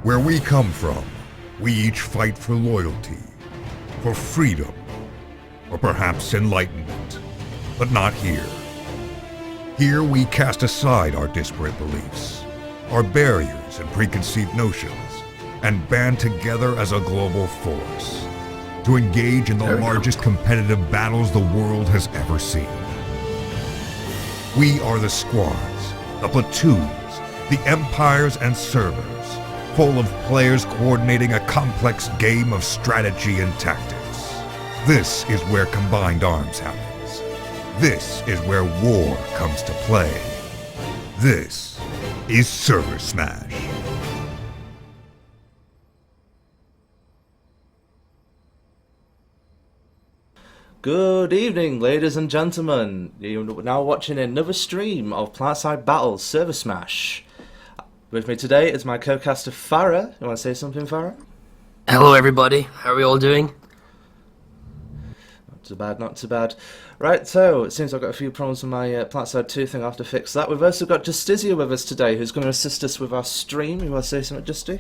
Where we come from, we each fight for loyalty, for freedom, or perhaps enlightenment. But not here. Here we cast aside our disparate beliefs, our barriers and preconceived notions, and band together as a global force to engage in the largest competitive battles the world has ever seen. We are the squads, the platoons, the empires and servers, full of players coordinating a complex game of strategy and tactics. This is where combined arms happens. This is where war comes to play. This is ServerSmash. Good evening, ladies and gentlemen. You're now watching another stream of Planetside Battles ServerSmash. With me today is my co-caster Farah. You want to say something, Farah? Hello everybody, how are we all doing? Not too bad, not too bad. Right, so it seems I've got a few problems with my Planetside 2 thing. I have to fix that. We've also got Justizia with us today, who's going to assist us with our stream. You want to say something, Justy?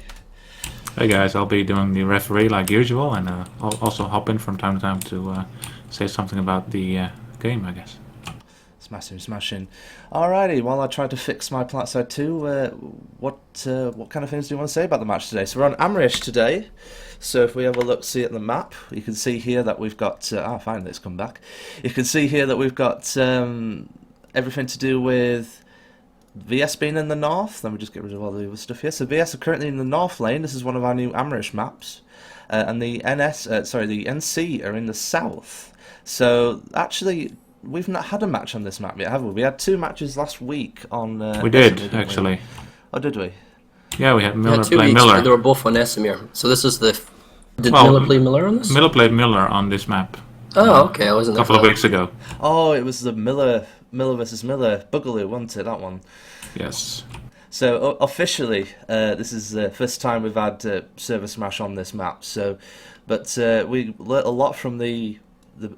Hey guys, I'll be doing the referee like usual, and I'll also hop in from time to time to say something about the game, I guess. Smashing. Alrighty, while I try to fix my Planetside 2, what kind of things do you want to say about the match today? So we're on Amerish today, so if we have a look-see at the map, you can see here that we've got... finally it's come back. You can see here that we've got everything to do with VS being in the north. Let me just get rid of all the other stuff here. So VS are currently in the north lane. This is one of our new Amerish maps. And the the NC are in the south. So, actually... we've not had a match on this map yet, have we? We had two matches last week on... we did, actually. We? Oh, did we? Yeah, we had Miller two play weeks, Miller. They were both on Esamir. So this is the... Did Miller play Miller on this? Miller played Miller on this map. Oh, okay, I wasn't A there. couple of weeks ago. Oh, it was the Miller versus Miller Boogaloo, wasn't it, that one? Yes. So, officially, this is the first time we've had ServerSmash on this map, so... But we learnt a lot from the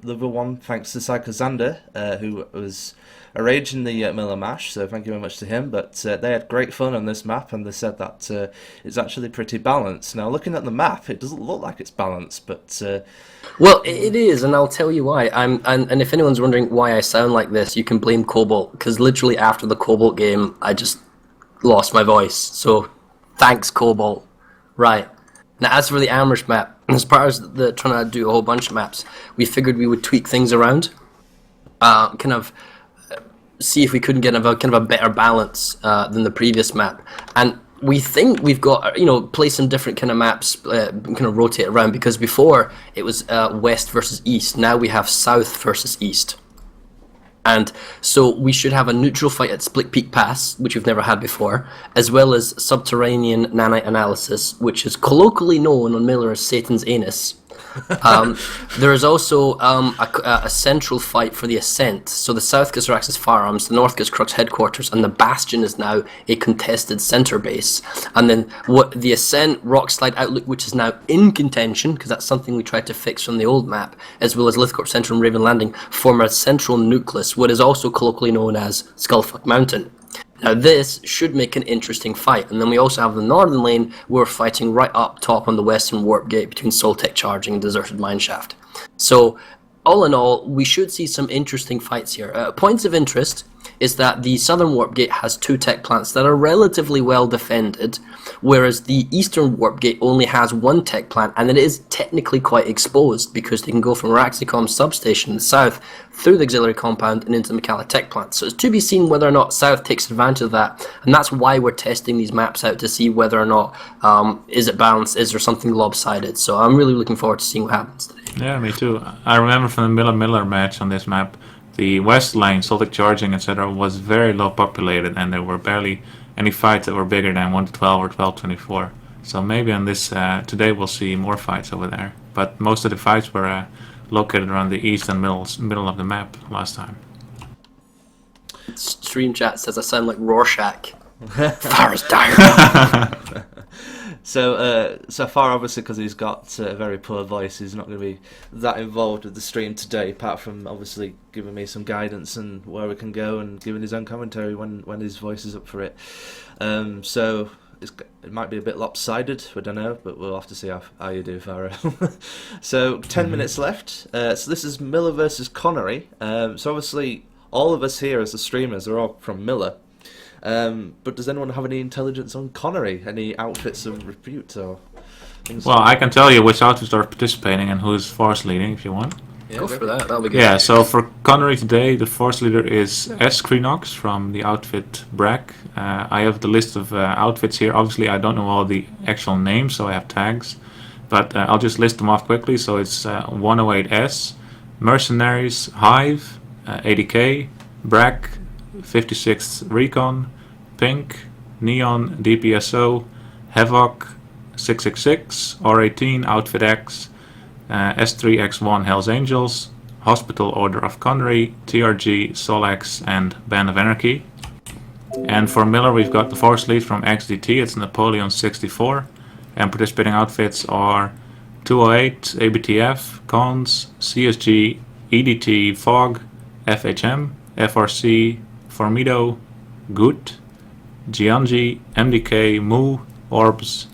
other one, thanks to Psycho Xander, who was arranging the Miller Mash, so thank you very much to him. But they had great fun on this map, and they said that it's actually pretty balanced. Now, looking at the map, it doesn't look like it's balanced, but... Well, it is, and I'll tell you why. And if anyone's wondering why I sound like this, you can blame Cobalt, because literally after the Cobalt game, I just lost my voice. So, thanks, Cobalt. Right. Now, as for the Amerish map, as part of trying to do a whole bunch of maps, we figured we would tweak things around, see if we couldn't get a better balance than the previous map. And we think we've got, play some different kind of maps, kind of rotate around, because before it was west versus east. Now we have south versus east. And so we should have a neutral fight at Split Peak Pass, which we've never had before, as well as subterranean nanite analysis, which is colloquially known on Miller as Satan's anus. There is also a central fight for the Ascent. So the south gets Rax's firearms, the north gets Crux headquarters, and the Bastion is now a contested center base. And then what the Ascent, Rockslide Outlook, which is now in contention, because that's something we tried to fix from the old map, as well as Lithcorp Central and Raven Landing, form a central nucleus, what is also colloquially known as Skullfuck Mountain. Now this should make an interesting fight, and then we also have the northern lane where we're fighting right up top on the western warp gate between Soltech Charging and Deserted Mineshaft. So all in all, we should see some interesting fights here. Points of interest is that the southern warp gate has two tech plants that are relatively well defended, whereas the eastern warp gate only has one tech plant, and it is technically quite exposed because they can go from Raxicom's substation in the south through the auxiliary compound and into the Macala tech plant. So it's to be seen whether or not south takes advantage of that, and that's why we're testing these maps out, to see whether or not is it balanced, is there something lopsided. So I'm really looking forward to seeing what happens today. Yeah, me too. I remember from the Miller match on this map, the west lane, Soltech Charging, etc., was very low populated, and there were barely any fights that were bigger than 1 to 12 or 12 to 24. So maybe on this today we'll see more fights over there. But most of the fights were located around the east and middle of the map last time. Stream chat says I sound like Rorschach. Farah's diary. So far, obviously, because he's got a very poor voice, he's not going to be that involved with the stream today, apart from obviously giving me some guidance and where we can go, and giving his own commentary when his voice is up for it. So it might be a bit lopsided. We don't know, but we'll have to see how you do, Pharaoh. So 10 minutes left. So this is Miller versus Connery. So obviously all of us here as the streamers are all from Miller. But does anyone have any intelligence on Connery? Any outfits of repute or things? Well, I can tell you which outfits are participating and who's force leading if you want. Yeah, Go for that. That'll be good. Yeah, so for Connery today, the force leader is S. Kreenox from the outfit Brack. I have the list of outfits here. Obviously, I don't know all the actual names, so I have tags. But I'll just list them off quickly. So it's 108S, Mercenaries, Hive, ADK, Brack, 56th Recon, Pink, Neon, DPSO, Havoc, 666, R18, Outfit X, S3X1 Hells Angels, Hospital Order of Connery, TRG, Solex, and Band of Anarchy. And for Miller, we've got the Force Lead from XDT, it's Napoleon 64. And participating outfits are 208, ABTF, Cons, CSG, EDT, Fog, FHM, FRC, Formido, Gut, Gianji, MDK, Mu, Orbs,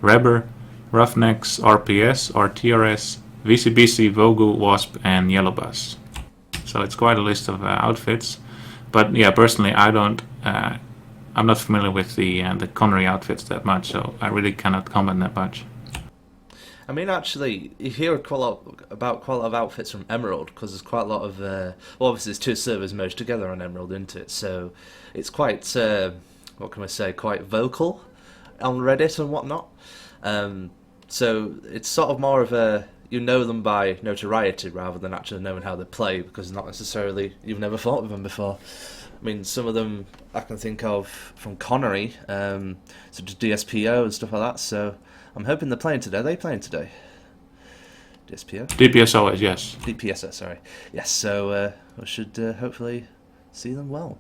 Reber, Roughnecks, RPS, RTRS, VCBC, Vogu, Wasp, and Yellow Bus. So it's quite a list of outfits. But yeah, personally, I'm not familiar with the Connery outfits that much, so I really cannot comment that much. I mean, actually, you hear about quite a lot of outfits from Emerald, because there's quite a lot of... well, obviously, there's two servers merged together on Emerald, isn't it? So it's quite, what can I say, quite vocal on Reddit and whatnot. So it's sort of more of a... You know them by notoriety rather than actually knowing how they play, because not necessarily you've never fought with them before. I mean, some of them I can think of from Connery, such as DSPO and stuff like that, so... I'm hoping they're playing today. Are they playing today? DSPO? DPSO is, yes. DPSO, sorry. Yes, so we should hopefully see them well.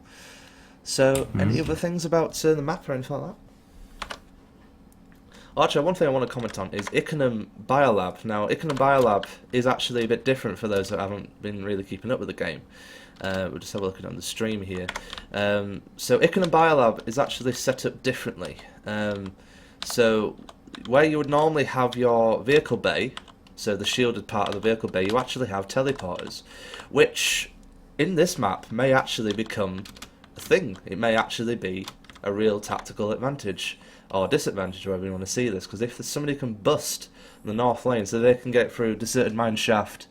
So, any other things about the map or anything like that? Well, actually, one thing I want to comment on is Ickenham Biolab. Now, Ickenham Biolab is actually a bit different for those that haven't been really keeping up with the game. We'll just have a look at it on the stream here. So, Ickenham Biolab is actually set up differently. So, where you would normally have your vehicle bay, so the shielded part of the vehicle bay, you actually have teleporters, which in this map may actually become a thing. It may actually be a real tactical advantage or disadvantage, wherever you want to see this, because if somebody can bust the north lane so they can get through Deserted Mine Shaft,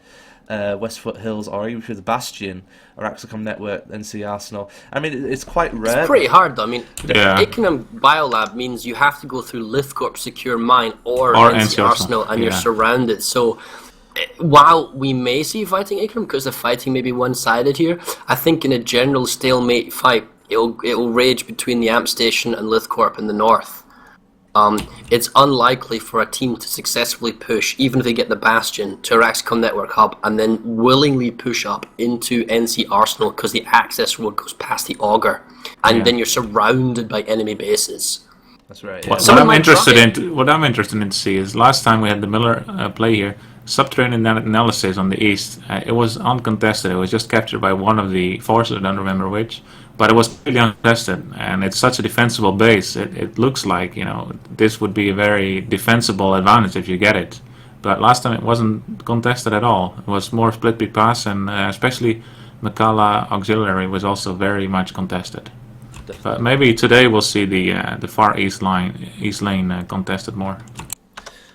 West Foothills, or even through the Bastion or Axicom Network, NC Arsenal. I mean, it's quite rare. It's pretty hard though. I mean, Yeah. Ickenham Biolab means you have to go through Lithcorp Secure Mine or NC Arsenal, and you're surrounded. So while we may see fighting Ickenham, because the fighting may be one-sided here, I think in a general stalemate fight, it'll rage between the Amp Station and Lithcorp in the north. It's unlikely for a team to successfully push, even if they get the Bastion, to Raxcom Network Hub and then willingly push up into NC Arsenal, because the access road goes past the Auger, and then you're surrounded by enemy bases. That's right. Yeah. What I'm interested in to see is last time we had the Miller play here, subterranean analysis on the east. It was uncontested. It was just captured by one of the forces. I don't remember which, but it was really uncontested, and it's such a defensible base. It looks like this would be a very defensible advantage if you get it. But last time it wasn't contested at all. It was more split big pass, and especially Makala Auxiliary was also very much contested. But maybe today we'll see the far east lane contested more.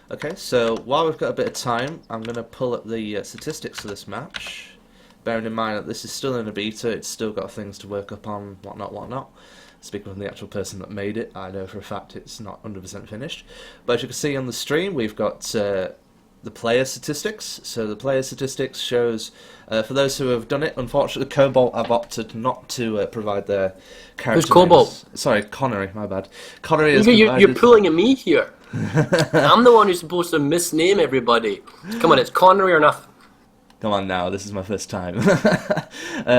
Okay, so while we've got a bit of time, I'm going to pull up the statistics for this match. Bearing in mind that this is still in a beta, it's still got things to work up on, whatnot. Speaking from the actual person that made it, I know for a fact it's not 100% finished. But as you can see on the stream, we've got the player statistics. So the player statistics shows, for those who have done it, unfortunately Cobalt have opted not to provide their character Who's Cobalt? names. Sorry, Connery, my bad. Connery is You're pulling at me here. I'm the one who's supposed to misname everybody. Come on, it's Connery or nothing. Come on now, this is my first time.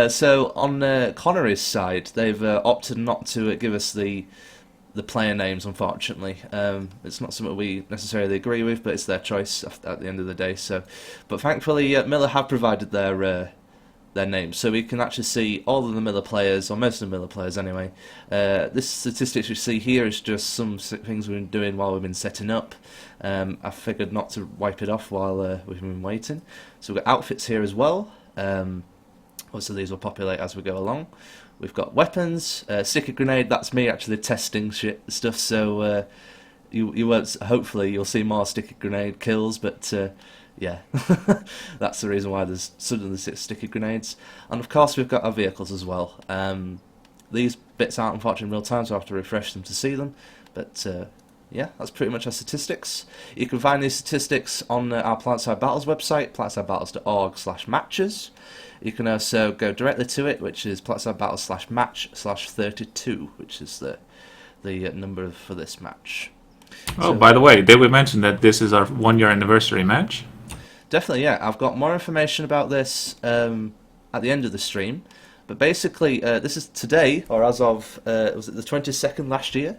So on Connery's side, they've opted not to give us the player names, unfortunately. It's not something we necessarily agree with, but it's their choice at the end of the day. So, but thankfully, Miller have provided their their names, so we can actually see all of the Miller players, or most of the Miller players anyway. This statistics you see here is just some things we've been doing while we've been setting up. I figured not to wipe it off while we've been waiting. So we've got outfits here as well. Also these will populate as we go along. We've got weapons, sticky grenade, that's me actually testing stuff, so you won't, hopefully you'll see more sticky grenade kills, but yeah, that's the reason why there's suddenly 6 sticky grenades. And of course we've got our vehicles as well. These bits aren't unfortunately in real time, so I have to refresh them to see them, but yeah, that's pretty much our statistics. You can find these statistics on our PlanetSide Battles website, planetsidebattles.org/matches. You can also go directly to it, which is planetside-battles/match/32, which is the number for this match. Oh, so, by the way, did we mention that this is our 1-year anniversary match? Definitely, yeah. I've got more information about this at the end of the stream. But basically, this is today, or as of, was it the 22nd last year?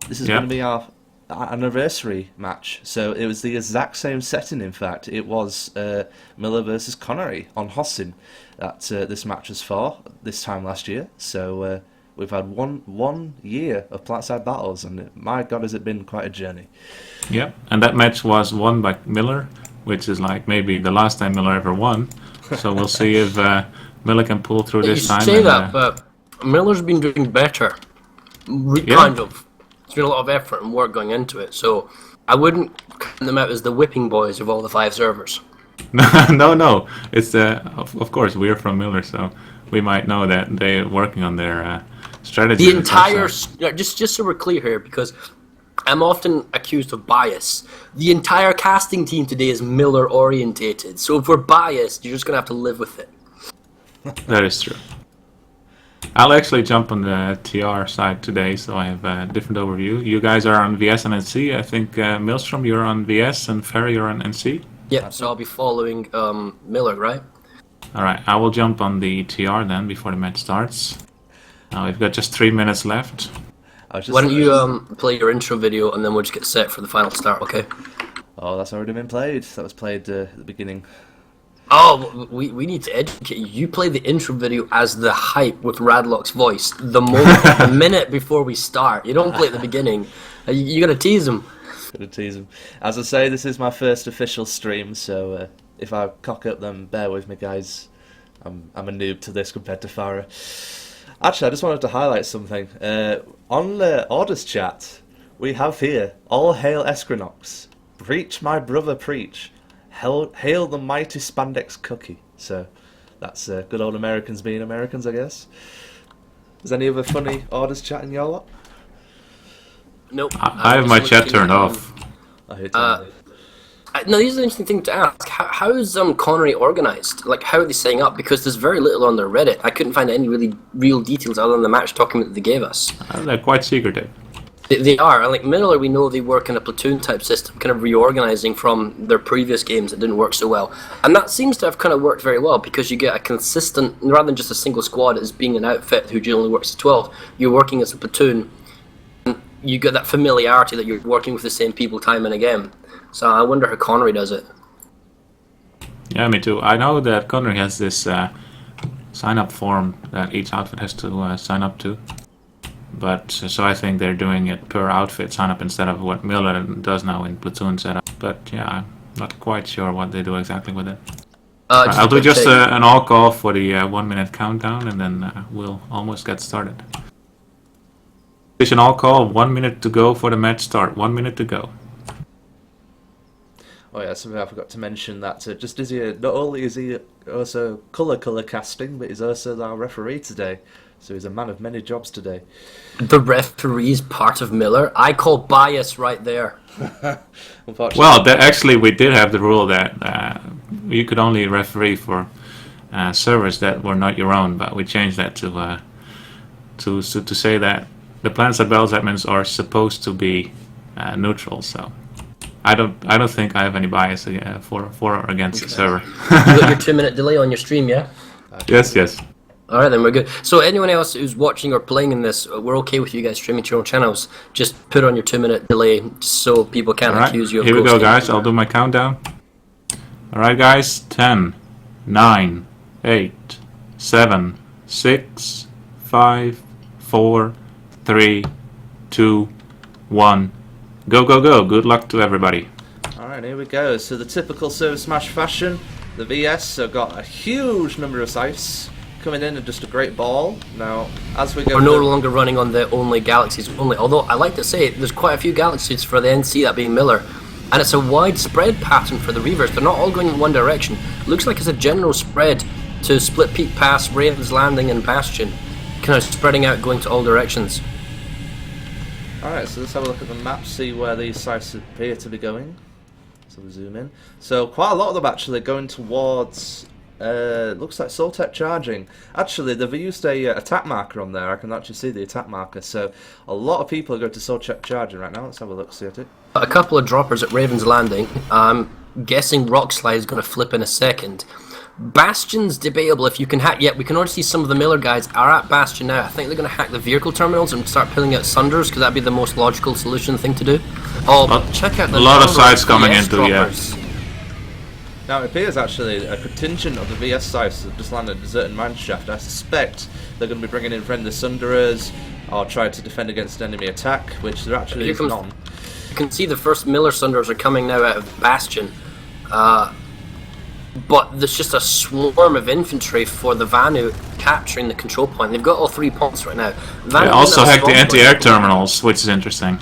This is going to be our anniversary match. So it was the exact same setting, in fact. It was Miller versus Connery on Hossin that this match was for this time last year. So we've had one year of PlanetSide Battles, and my God, has it been quite a journey. Yeah, and that match was won by Miller, which is like maybe the last time Miller ever won. So we'll see if Miller can pull through this time. You say that, but Miller's been doing better. Kind of. There's been a lot of effort and work going into it, so I wouldn't count them out as the whipping boys of all the 5 servers. No. It's of course we're from Miller, so we might know that they're working on their strategy. The entire just so we're clear here, because I'm often accused of bias. The entire casting team today is Miller orientated, so if we're biased, you're just gonna have to live with it. That is true. I'll actually jump on the TR side today, so I have a different overview. You guys are on VS and NC. I think Maelstrom, you're on VS, and Ferry, you're on NC. Yeah, so I'll be following Miller, right? Alright, I will jump on the TR then, before the match starts. Now we've got just 3 minutes left. Why don't you play your intro video, and then we'll just get set for the final start, okay? Oh, that's already been played. That was played at the beginning. Oh, we need to educate you. You play the intro video as the hype with Radlock's voice the moment, the minute before we start. You don't play at the beginning. You gotta tease him. Gotta tease him. As I say, this is my first official stream, so if I cock up, then bear with me, guys. I'm a noob to this compared to Farah. Actually, I just wanted to highlight something. On the orders chat, we have here, all hail Escrinox. Preach, my brother, preach. Hail the mighty spandex cookie. So that's good old Americans being Americans, I guess. Is any other funny orders chat in your lot? Nope. I have my chat turned off. No, this is an interesting thing to ask. How is Connery organised? Like, how are they setting up? Because there's very little on their Reddit. I couldn't find any really real details other than the match document that they gave us. They're quite secretive. They are. And like Miller, we know they work in a platoon type system, kind of reorganising from their previous games that didn't work so well. And that seems to have kind of worked very well, because you get a consistent, rather than just a single squad as being an outfit who generally works as 12, you're working as a platoon. And you get that familiarity that you're working with the same people time and again. So I wonder how Connery does it. Yeah, me too. I know that Connery has this sign-up form that each outfit has to sign up to. But so I think they're doing it per outfit sign-up instead of what Miller does now in platoon setup. But yeah, I'm not quite sure what they do exactly with it. I'll do just an all call for the 1 minute countdown, and then we'll almost get started. An all call, 1 minute to go for the match start. 1 minute to go. Oh yeah, something I forgot to mention, that just as he, not only is he also colour casting, but he's also our referee today. So he's a man of many jobs today. The referee's part of Miller? I call bias right there. Well, actually we did have the rule that you could only referee for servers that were not your own, but we changed that to say that the PlanetSide Battles admins are supposed to be neutral. So I don't think I have any bias for or against the server. You got your 2 minute delay on your stream, yeah? Yes. Alright, then we're good. So anyone else who's watching or playing in this, we're okay with you guys streaming to your own channels. Just put on your 2 minute delay just so people can't accuse you of here we go, ghosting. guys. I'll do my countdown. Alright, guys. 10, 9, 8, 7, 6, 5, 4, 3, 2, 1. Go, go, go. Good luck to everybody. Alright, here we go. So the typical ServerSmash fashion, the VS have got a huge number of sites coming in and just a great ball. Now, as we go... We're no longer running on the only galaxies only, although I like to say there's quite a few galaxies for the NC, that being Miller. And it's a widespread pattern for the Reavers. They're not all going in one direction. Looks like it's a general spread to Split Peak Pass, Raven's Landing and Bastion. Kind of spreading out, going to all directions. Alright, so let's have a look at the map, see where these sites appear to be going. So we zoom in. So quite a lot of them actually going towards... looks like Soltech charging. Actually, they've used a attack marker on there. I can actually see the attack marker. So a lot of people are going to Soltech charging right now. Let's have a look, see at it. A couple of droppers at Raven's Landing. I'm guessing Rock Slide is going to flip in a second. Bastion's debatable if you can hack. Yeah, we can already see some of the Miller guys are at Bastion now. I think they're going to hack the vehicle terminals and start pulling out Sunders, because that'd be the most logical solution thing to do. Oh, but check out the a lot of sites number coming VS into, droppers. Now it appears actually a contingent of the VS sites have just landed at Deserted Mineshaft. I suspect they're going to be bringing in friendly Sunderers or try to defend against enemy attack, which there actually is none. You can see the first Miller Sunders are coming now out of Bastion. But there's just a swarm of infantry for the Vanu capturing the control point. They've got all 3 points right now. They also hacked the anti-air terminals, which is interesting.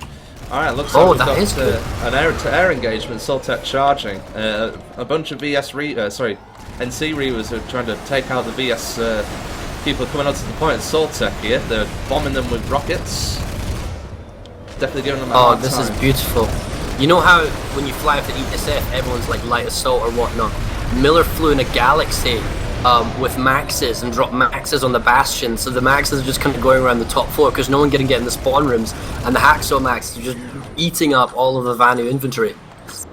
Alright, looks like we've that got is good. an air-to-air engagement, Soltech charging. A bunch of NC Reavers are trying to take out the VS people coming onto the point at Soltech here. They're bombing them with rockets. Definitely giving them a hard this time. is beautiful. You know how when you fly with the ESF, everyone's like light assault or whatnot? Miller flew in a Galaxy with Maxes and dropped Maxes on the Bastion, so the Maxes are just kind of going around the top floor because no one can get in the spawn rooms, and the Hacksaw Maxes are just eating up all of the Vanu infantry.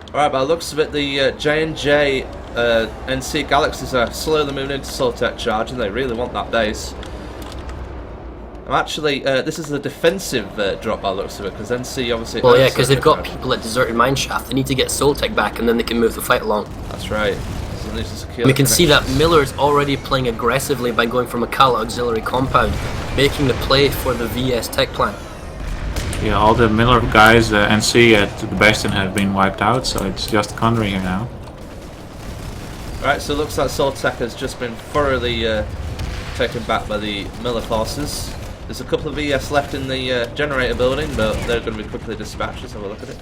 Alright, by the looks of it, the J&J NC Galaxies are slowly moving into Soltech charge, and they really want that base. Actually, this is a defensive drop by the looks of it, because NC obviously... Well, yeah, because they've got people at Deserted Mineshaft. They need to get Soltech back, and then they can move the fight along. That's right. So they need to secure We can see that Miller's already playing aggressively by going from a Kala auxiliary compound, making the play for the VS tech plant. Yeah, all the Miller guys, NC at the Bastion have been wiped out, so it's just Connery here now. Right, so it looks like Soltech has just been thoroughly taken back by the Miller forces. There's a couple of VS left in the generator building, but they're going to be quickly dispatched. Let's have a look at it.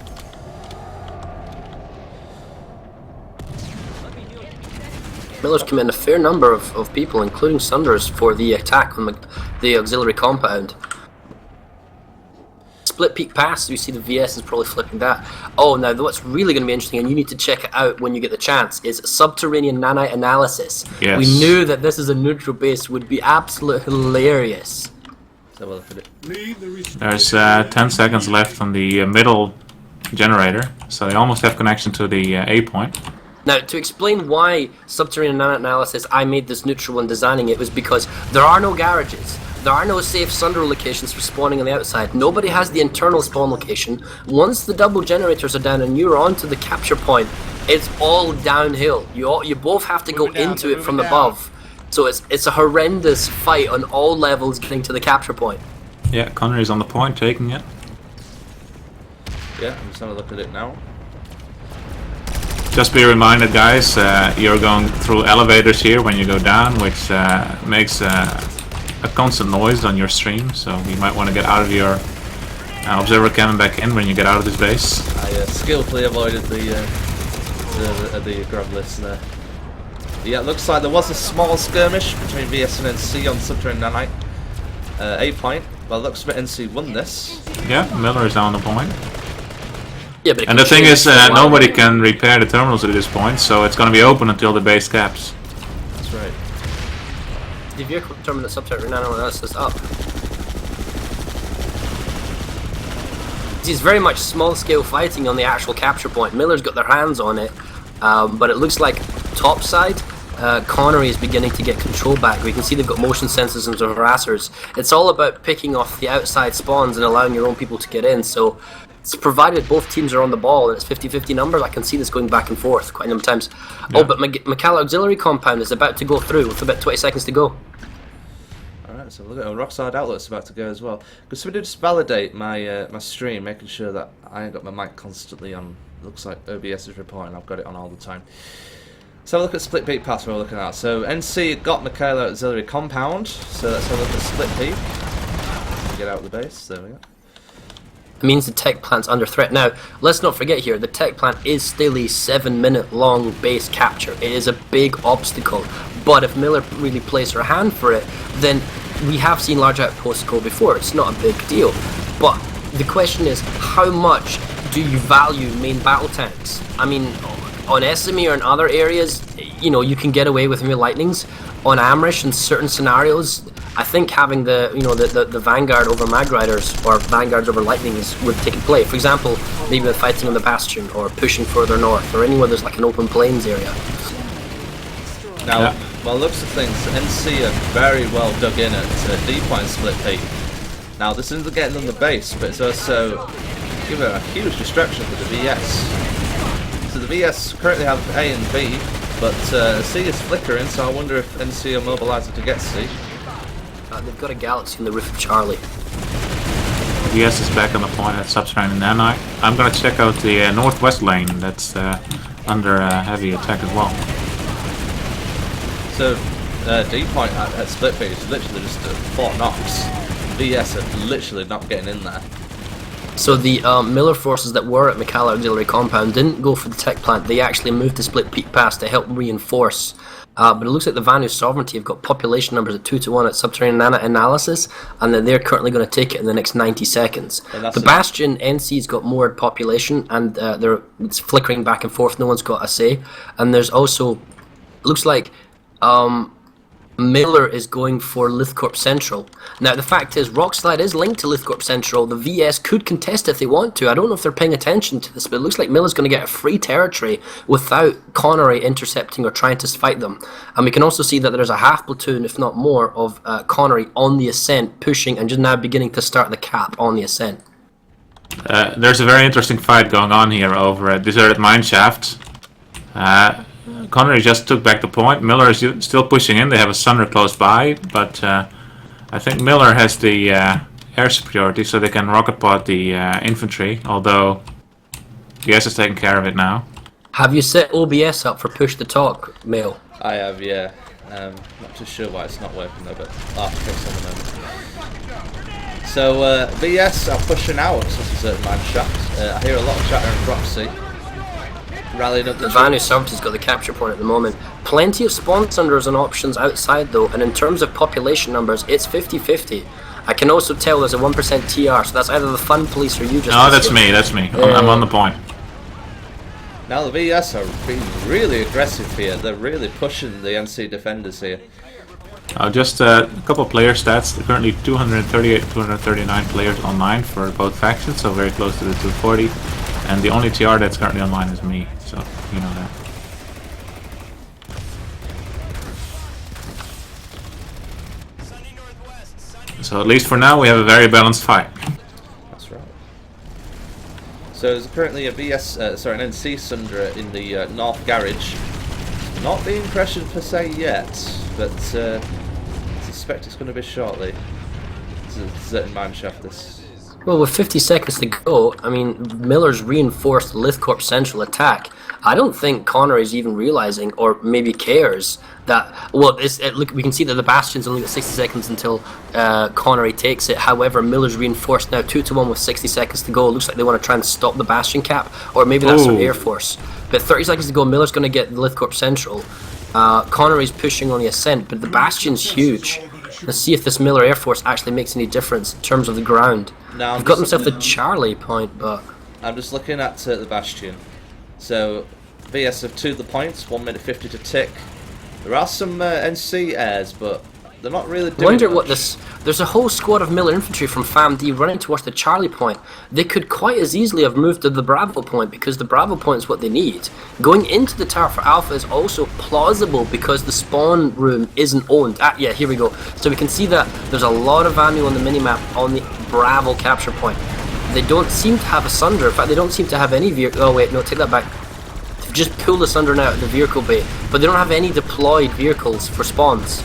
Miller's committing a fair number of people, including Sunders, for the attack on the auxiliary compound. Split Peak Pass, you see the VS is probably flipping that. Oh, now what's really going to be interesting, and you need to check it out when you get the chance, is Subterranean Nanite Analysis. Yes. We knew that this is a neutral base would be absolutely hilarious. Let's have a look at it. There's 10 seconds left on the middle generator, so they almost have connection to the A point. Now, to explain why Subterranean Nanite Analysis, I made this neutral when designing it, was because there are no garages. There are no safe Sunder locations for spawning on the outside. Nobody has the internal spawn location. Once the double generators are down and you're onto the capture point, it's all downhill. You both have to go into it from above. So it's a horrendous fight on all levels getting to the capture point. Yeah, Connery's on the point, taking it. Yeah, I'm just having a look at it now. Just be reminded, guys, you're going through elevators here when you go down, which makes a constant noise on your stream, so you might want to get out of your observer cam and back in when you get out of this base. I skillfully avoided the grab list there. Yeah, it looks like there was a small skirmish between VS and NC on Subterranean Nanite. A point. Well, it looks like NC won this. Yeah, Miller is down the point. Yeah, but And the thing is, nobody can repair the terminals at this point, so it's going to be open until the base caps. That's right. The vehicle terminal Subterranean Analysis up. It's very much small-scale fighting on the actual capture point. Miller's got their hands on it, but it looks like topside, Connery is beginning to get control back. We can see they've got motion sensors and harassers. It's all about picking off the outside spawns and allowing your own people to get in. So, it's provided both teams are on the ball and it's 50-50 numbers, I can see this going back and forth quite a number of times. Yeah. Oh, but Macalla Auxiliary Compound is about to go through with about 20 seconds to go. let's have a look at Rockside Outlet's about to go as well. Could somebody just validate my my stream, making sure that I ain't got my mic constantly on. Looks like OBS is reporting I've got it on all the time. Let's have a look at Split Peak Pass we're looking at. So NC got Mikhailo Auxiliary Compound. So let's have a look at Split Peak. Get out of the base. There we go. It means the tech plant's under threat. Now, let's not forget here, the tech plant is still a 7-minute long base capture. It is a big obstacle. But if Miller really plays her hand for it, then we have seen large outposts go before. It's not a big deal. But the question is, how much do you value main battle tanks? I mean, on SME or in other areas, you know, you can get away with mere lightnings. On Amerish, in certain scenarios, I think having the Vanguard over Mag Riders or Vanguards over Lightnings would take a play. For example, maybe when fighting on the Bastion or pushing further north or anywhere there's like an open plains area. Now, by the looks of things, NC are very well dug in at D-point Split Peak. Now, this isn't getting on the base, but it's also giving a huge distraction for the VS. So the VS currently have A and B, but C is flickering, so I wonder if NC are mobilising to get C. They've got a Galaxy on the roof of Charlie. VS is back on the point at Subterranean, and I'm gonna check out the northwest lane that's under heavy attack as well. So D-point at Split Peak is literally just 4 knocks. VS are literally not getting in there. So the Miller forces that were at Mikhailo Auxiliary Compound didn't go for the tech plant. They actually moved to Split Peak Pass to help reinforce. But it looks like the Vanu Sovereignty have got population numbers at 2-1 at Subterranean Analysis, and then they're currently going to take it in the next 90 seconds. The Bastion NC's got more population, and it's flickering back and forth. No one's got a say. And there's also, looks like Miller is going for Lithcorp Central. Now the fact is, Rockslide is linked to Lithcorp Central. The VS could contest if they want to. I don't know if they're paying attention to this, but it looks like Miller's going to get a free territory without Connery intercepting or trying to fight them. And we can also see that there's a half platoon, if not more, of Connery on the ascent, pushing and just now beginning to start the cap on the ascent. There's a very interesting fight going on here over a deserted mineshaft. Connery just took back the point. Miller is still pushing in. They have a Sunder close by, but I think Miller has the air superiority, so they can rocket pod the infantry, although VS is taking care of it now. Have you set OBS up for push to talk, Mail? I have, yeah. Not too sure why it's not working though, but I'll have to fix it at the moment. So VS are pushing out such a certain man shaft. I hear a lot of chatter in Proxy. Rallying up the Vanu Sovereignty's got the capture point at the moment. Plenty of spawn sunders and options outside though, and in terms of population numbers, it's 50-50. I can also tell there's a 1% TR, so that's either the Fun Police or you just... No, that's me, that's me. I'm on the point. Now the VS are being really aggressive here. They're really pushing the NC defenders here. Just a couple of player stats. Currently 238, 239 players online for both factions, so very close to the 240. And the only TR that's currently online is me, so you know that. So at least for now we have a very balanced fight. That's right. So there's currently a VS, an NC Sundra in the North Garage. Not being pressured per se yet, but I suspect it's going to be shortly. It's a certain mineshaft this. Well, with 50 seconds to go, I mean, Miller's reinforced Lithcorp Central attack. I don't think Connery's even realizing, or maybe cares, that, well, look, we can see that the Bastion's only got 60 seconds until Connery takes it. However, Miller's reinforced now 2-1 with 60 seconds to go. It looks like they want to try and stop the Bastion cap, or maybe that's some Air Force. But 30 seconds to go, Miller's going to get Lithcorp Central. Connery's pushing on the ascent, but the Bastion's huge. Let's see if this Miller Air Force actually makes any difference in terms of the ground. Now They've got themselves the Charlie point, but... I'm just looking at the Bastion. So, VS have 2 the points, 1 minute 50 to tick. There are some NC airs, but they're not really doing I wonder much. what this... There's a whole squad of Miller infantry from FAMD running towards the Charlie point. They could quite as easily have moved to the Bravo point, because the Bravo point is what they need. Going into the tower for Alpha is also plausible because the spawn room isn't owned. Yeah, here we go. So we can see that there's a lot of ammo on the minimap on the Bravo capture point. They don't seem to have a Sunder. In fact, they don't seem to have any vehicle. Oh wait, no, take that back. They've just pulled the Sunder now out of the vehicle bay, but they don't have any deployed vehicles for spawns.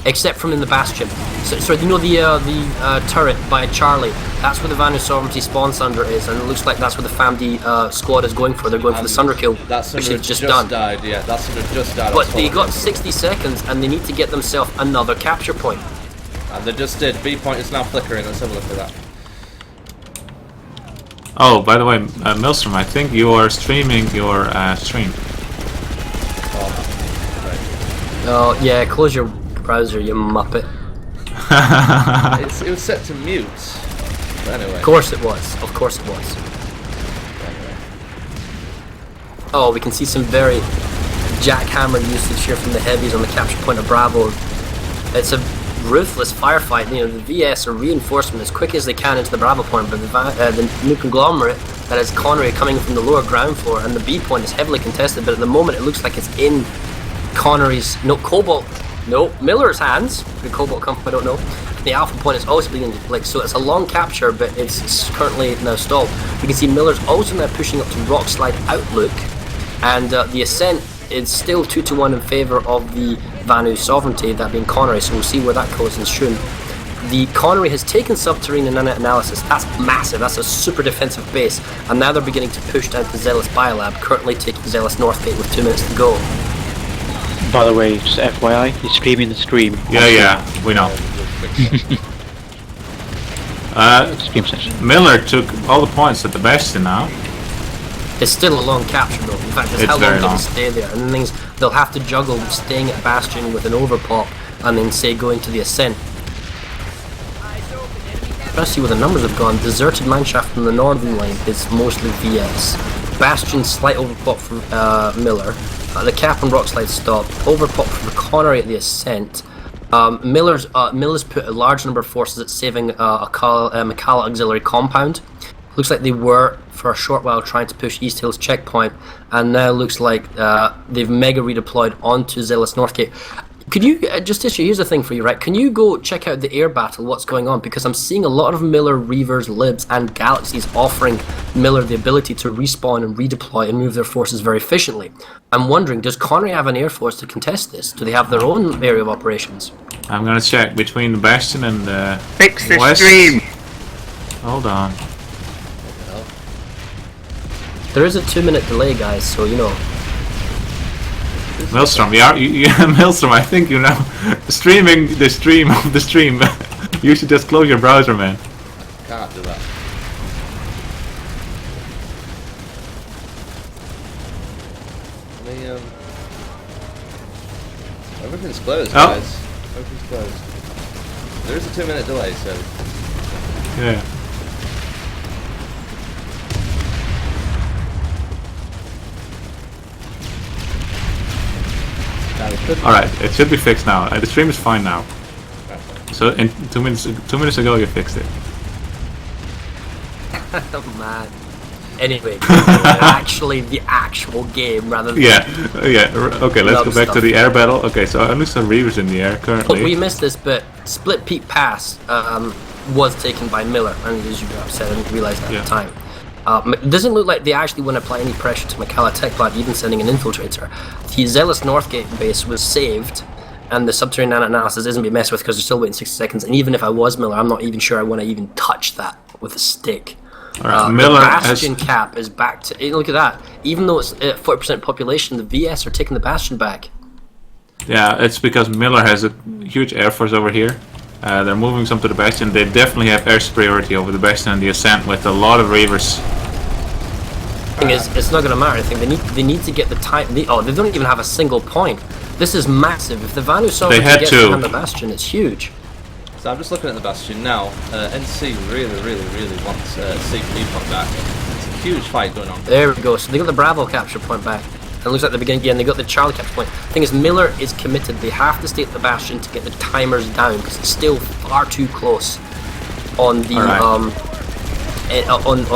except from in the Bastion. So you know the turret by Charlie? That's where the Vanu Sovereignty spawn Sunder is, and it looks like that's where the FAMD squad is going for. They're going for the Sunder kill, which they've just done. Died, yeah, that Sunder just died. But they got 60 seconds, and they need to get themselves another capture point. And they just did. B point is now flickering. Let's have a look at that. Oh, by the way, Milstrom, I think you are streaming your stream. Oh yeah, close your browser, you muppet. It was set to mute. But anyway. Of course it was. Of course it was. Oh, we can see some very jackhammer usage here from the heavies on the capture point of Bravo. It's a ruthless firefight. You know, the VS are reinforcement as quick as they can into the Bravo point, but the new conglomerate that is Connery coming from the lower ground floor, and the B point is heavily contested. But at the moment, it looks like it's in Connery's Miller's hands. Where did Cobalt come from? I don't know. The Alpha point is also beginning to flick, so it's a long capture, but it's currently now stalled. You can see Miller's also now pushing up to Rock Slide Outlook, and the Ascent is still 2-1 in favour of the Vanu Sovereignty, that being Connery, so we'll see where that goes in soon. The Connery has taken Subterranean Analysis. That's massive, that's a super defensive base, and now they're beginning to push down to Zealous Biolab, currently taking Zealous Northgate with 2 minutes to go. By the way, just FYI, he's streaming the stream. Yeah, we know. Stream session. Miller took all the points at the Bastion now. It's still a long capture though. In fact, it's how long can they stay there? And the things they'll have to juggle staying at Bastion with an overpop and then say going to the Ascent. Let's see where the numbers have gone. Deserted mineshaft from the northern line is mostly VS. Bastion slight overpop from Miller. The cap and rock slide stopped. Overpop from Connery at the Ascent. Miller's put a large number of forces at saving a Macalla auxiliary compound. Looks like they were for a short while trying to push East Hills checkpoint, and now looks like they've mega redeployed onto Zealous Northgate. Could you just issue? Here's the thing for you, right? Can you go check out the air battle? What's going on? Because I'm seeing a lot of Miller, Reavers, Libs, and Galaxies offering Miller the ability to respawn and redeploy and move their forces very efficiently. I'm wondering, does Connery have an air force to contest this? Do they have their own area of operations? I'm gonna check between the Bastion and the Fix the West. stream! Hold on. There is a 2-minute delay, guys, so you know. Maelstrom, Maelstrom, I think you know streaming the stream of the stream. You should just close your browser, man. Can't do that. Everything's closed, guys. Everything's closed. There is a 2-minute delay, so. Yeah. Alright, it should be fixed now. The stream is fine now. So in 2 minutes ago you fixed it. Oh man. Anyway, actually the actual game rather than Okay, let's go back to the air battle. Okay, so only some Reavers in the air currently. Oh, we missed this bit. Split Peak Pass was taken by Miller, and as you said, I didn't realise that at the time. It doesn't look like they actually want to apply any pressure to Macalla Tech Plant, even sending an infiltrator. The Zealous Northgate base was saved, and the subterranean analysis isn't being messed with because they're still waiting 60 seconds. And even if I was Miller, I'm not even sure I want to even touch that with a stick. Miller the Bastion cap is back to. Look at that. Even though it's 40% population, the VS are taking the Bastion back. Yeah, it's because Miller has a huge air force over here. They're moving some to the Bastion. They definitely have air superiority over the Bastion and the Ascent with a lot of Reavers. The thing is, it's not going to matter. I think they need to get the time. They don't even have a single point. This is massive. If the Vanu Sovereignty gets behind the Bastion, it's huge. So I'm just looking at the Bastion now. NC really wants CPU point back. It's a huge fight going on. There we go. So they got the Bravo capture point back. And it looks like they're beginning again. They got the Charlie capture point. The thing is, Miller is committed. They have to stay at the Bastion to get the timers down because it's still far too close on the on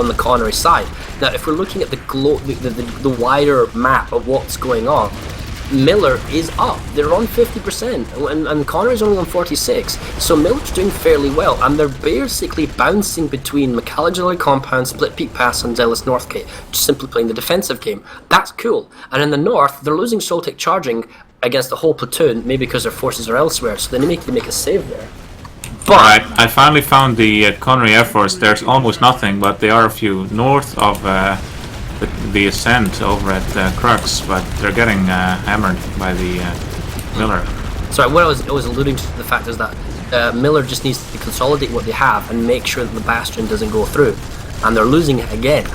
the Connery side. Now, if we're looking at the wider map of what's going on, Miller is up. They're on 50%, and Connery's only on 46. So Miller's doing fairly well, and they're basically bouncing between McCall Auxiliary Compound, Split Peak Pass, and Zealous Northgate, just simply playing the defensive game. That's cool. And in the north, they're losing Soltic charging against the whole platoon, maybe because their forces are elsewhere, so they need to make a save there. But Alright, I finally found the Connery Air Force. There's almost nothing, but they are a few north of the ascent over at Crux, but they're getting hammered by the Miller. sorry, what I was alluding to the fact is that Miller just needs to consolidate what they have and make sure that the Bastion doesn't go through, and they're losing it again.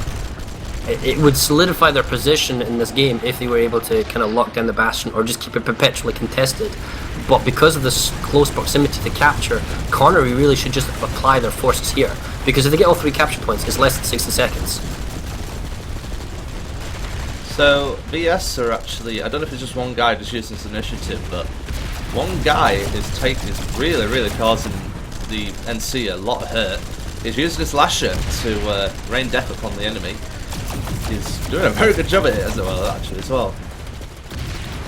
It would solidify their position in this game if they were able to kind of lock down the Bastion or just keep it perpetually contested. But because of this close proximity to capture, Connery really should just apply their forces here, because if they get all 3 capture points, it's less than 60 seconds. So BS are actually, I don't know if it's just one guy just using this initiative, but one guy is really causing the NC a lot of hurt. He's using his lasher to rain death upon the enemy. He's doing a very good job at it as well, actually, as well.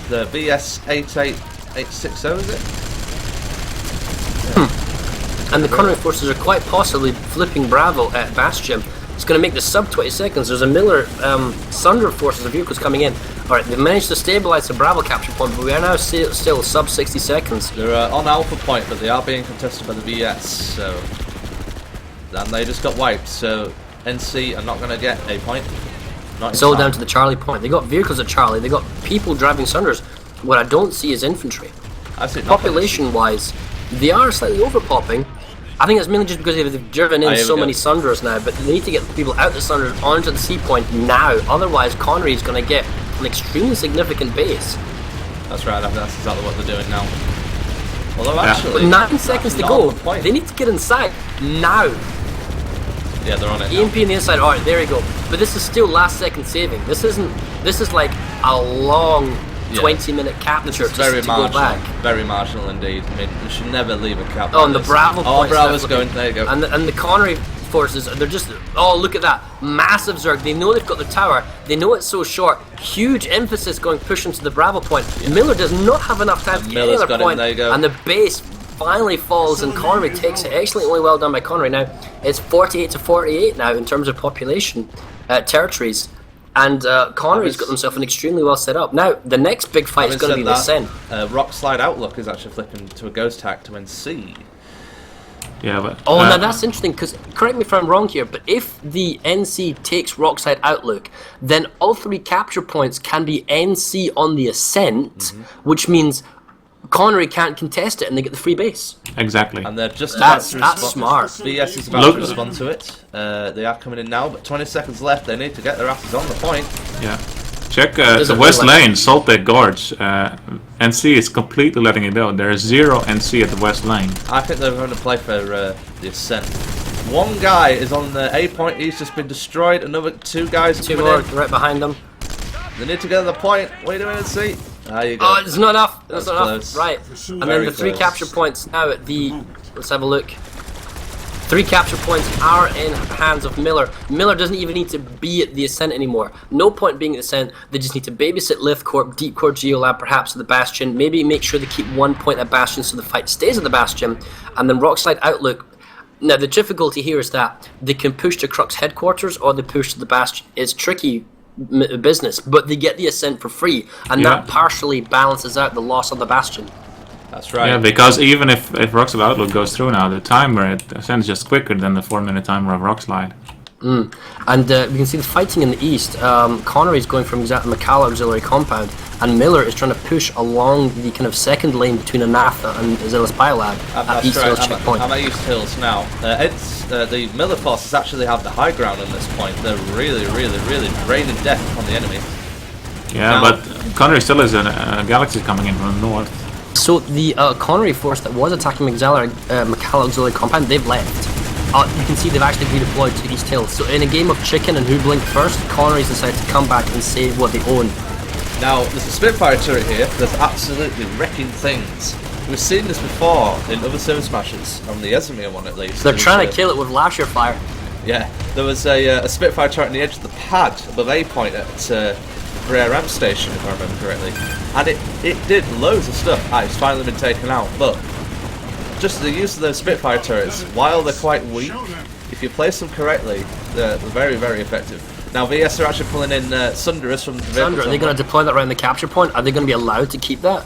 The BS 88860, is it? And the Connery forces are quite possibly flipping Bravo at Bastion. It's going to make the sub 20 seconds. There's a Miller Sunder forces of vehicles coming in. Alright, they've managed to stabilize the Bravo capture point, but we are now still sub 60 seconds. They're on Alpha Point, but they are being contested by the BS, so... And they just got wiped, so NC are not going to get a point. It's all down to the Charlie point. They got vehicles at Charlie, they got people driving Sunders. What I don't see is infantry. Population-wise, they are slightly overpopping. I think it's mainly just because they've driven in so many Sunders now, but they need to get people out the Sunders onto the sea point now. Otherwise, Connery is going to get an extremely significant base. That's right, that's exactly what they're doing now. Although actually... But 9 seconds to go, they need to get inside now. Yeah, they're on it EMP on the inside, alright, there you go. But this is still last second saving. This is like a long 20-minute capture to go back. Very marginal indeed. I mean, you should never leave a cap. Oh, and the Bravo point. Oh, Bravo's going, there you go. And the Connery forces, they're just, oh, look at that. Massive Zerg. They know they've got the tower. They know it's so short. Huge emphasis going pushing to the Bravo point. Yeah. Miller does not have enough time to get another point. There you go. And the base finally falls and Connery takes it. Excellently well done by Connery. Now, it's 48 to 48 now in terms of population territories. And Connery's got himself an extremely well set up. Now, the next big fight is going to be the Ascent. Rock Slide Outlook is actually flipping to a Ghost Hack to NC. Yeah, but... Oh, now that's interesting, because, correct me if I'm wrong here, but if the NC takes Rockside Outlook, then all 3 capture points can be NC on the Ascent, which means Connery can't contest it and they get the free base. Exactly. And they're just that's smart. BS is about to respond to it. They are coming in now, but 20 seconds left. They need to get their asses on the point. Yeah. Check the west lane, Salt Lake Gorge. NC is completely letting it go. There is 0 NC at the west lane. I think they're going to play for the Ascent. One guy is on the A point. He's just been destroyed. Another 2 guys coming in. Right behind them. They need to get to the point. What are you doing, NC? There you go. Oh, it's not enough. That's not close. Enough. Right. And then the 3 capture points now at the... Let's have a look. 3 capture points are in hands of Miller. Miller doesn't even need to be at the Ascent anymore. No point being at the Ascent. They just need to babysit Lift Corp, Deep Core Geolab, perhaps at the Bastion. Maybe make sure they keep 1 point at Bastion so the fight stays at the Bastion. And then Rockslide Outlook. Now, the difficulty here is that they can push to Crux headquarters or they push to the Bastion. It's tricky business, but they get the Ascent for free. And that partially balances out the loss of the Bastion. That's right. Yeah, because even if Rockslide Outlook goes through now, the timer at Ascent is just quicker than the 4-minute timer of Rockslide. And we can see the fighting in the east. Connery is going from exactly McCall Auxiliary Compound, and Miller is trying to push along the kind of second lane between Anatha and Zealous Biolab at East Hills checkpoint. I'm at East Hills now. The Miller forces actually have the high ground on this point. They're really raining death on the enemy. Yeah, but Connery still has a galaxy coming in from the north. So the Connery force that was attacking McCall Auxiliary Compound, they've left. You can see they've actually redeployed to East Hill. So in a game of chicken and who blinked first, Connery's decided to come back and save what they own. Now, there's a Spitfire turret here that's absolutely wrecking things. We've seen this before in other ServerSmashes, on the Esamir one at least. They're trying to kill it with lasher fire. Yeah, there was a Spitfire turret on the edge of the pad above A point at rear amp station, if I remember correctly. And it did loads of stuff. It's finally been taken out, but just the use of those Spitfire turrets, while they're quite weak, if you place them correctly, they're very, very effective. Now VS are actually pulling in Sunderers from the Sandra, are they going to deploy that around the capture point? Are they going to be allowed to keep that?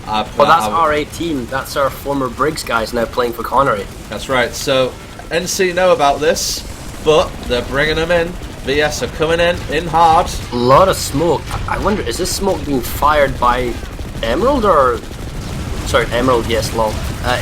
Well, that's our 18. That's our former Briggs guys now playing for Connery. That's right. So NC know about this, but they're bringing them in. VS are coming in hard. A lot of smoke. I wonder, is this smoke being fired by Emerald or... Sorry, Emerald, yes, lol.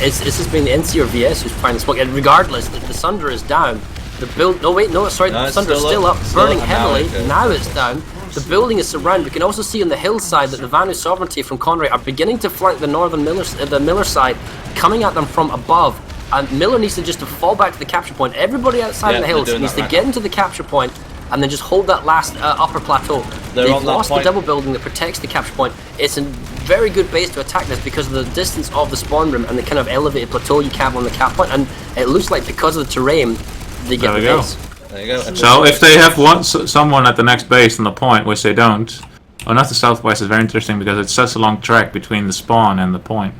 Is this being the NC or VS who's firing the smoke? And regardless, the Sunder is down. The build... No, wait, no, sorry, the Sunder's still up, burning heavily. Now it's down. The building is surrounded. We can also see on the hillside that the Vanu Sovereignty from Connery are beginning to flank the northern Miller side, coming at them from above. And Miller needs to just to fall back to the capture point. Everybody outside on the hills needs to get into the capture point and then just hold that last upper plateau. They've lost the double building that protects the capture point. It's a very good base to attack this because of the distance of the spawn room and the kind of elevated plateau you have on the cap point. And it looks like because of the terrain, they get the base. There you go. So if they have someone at the next base on the point, which they don't, well, not the southwest is very interesting because it's such a long track between the spawn and the point.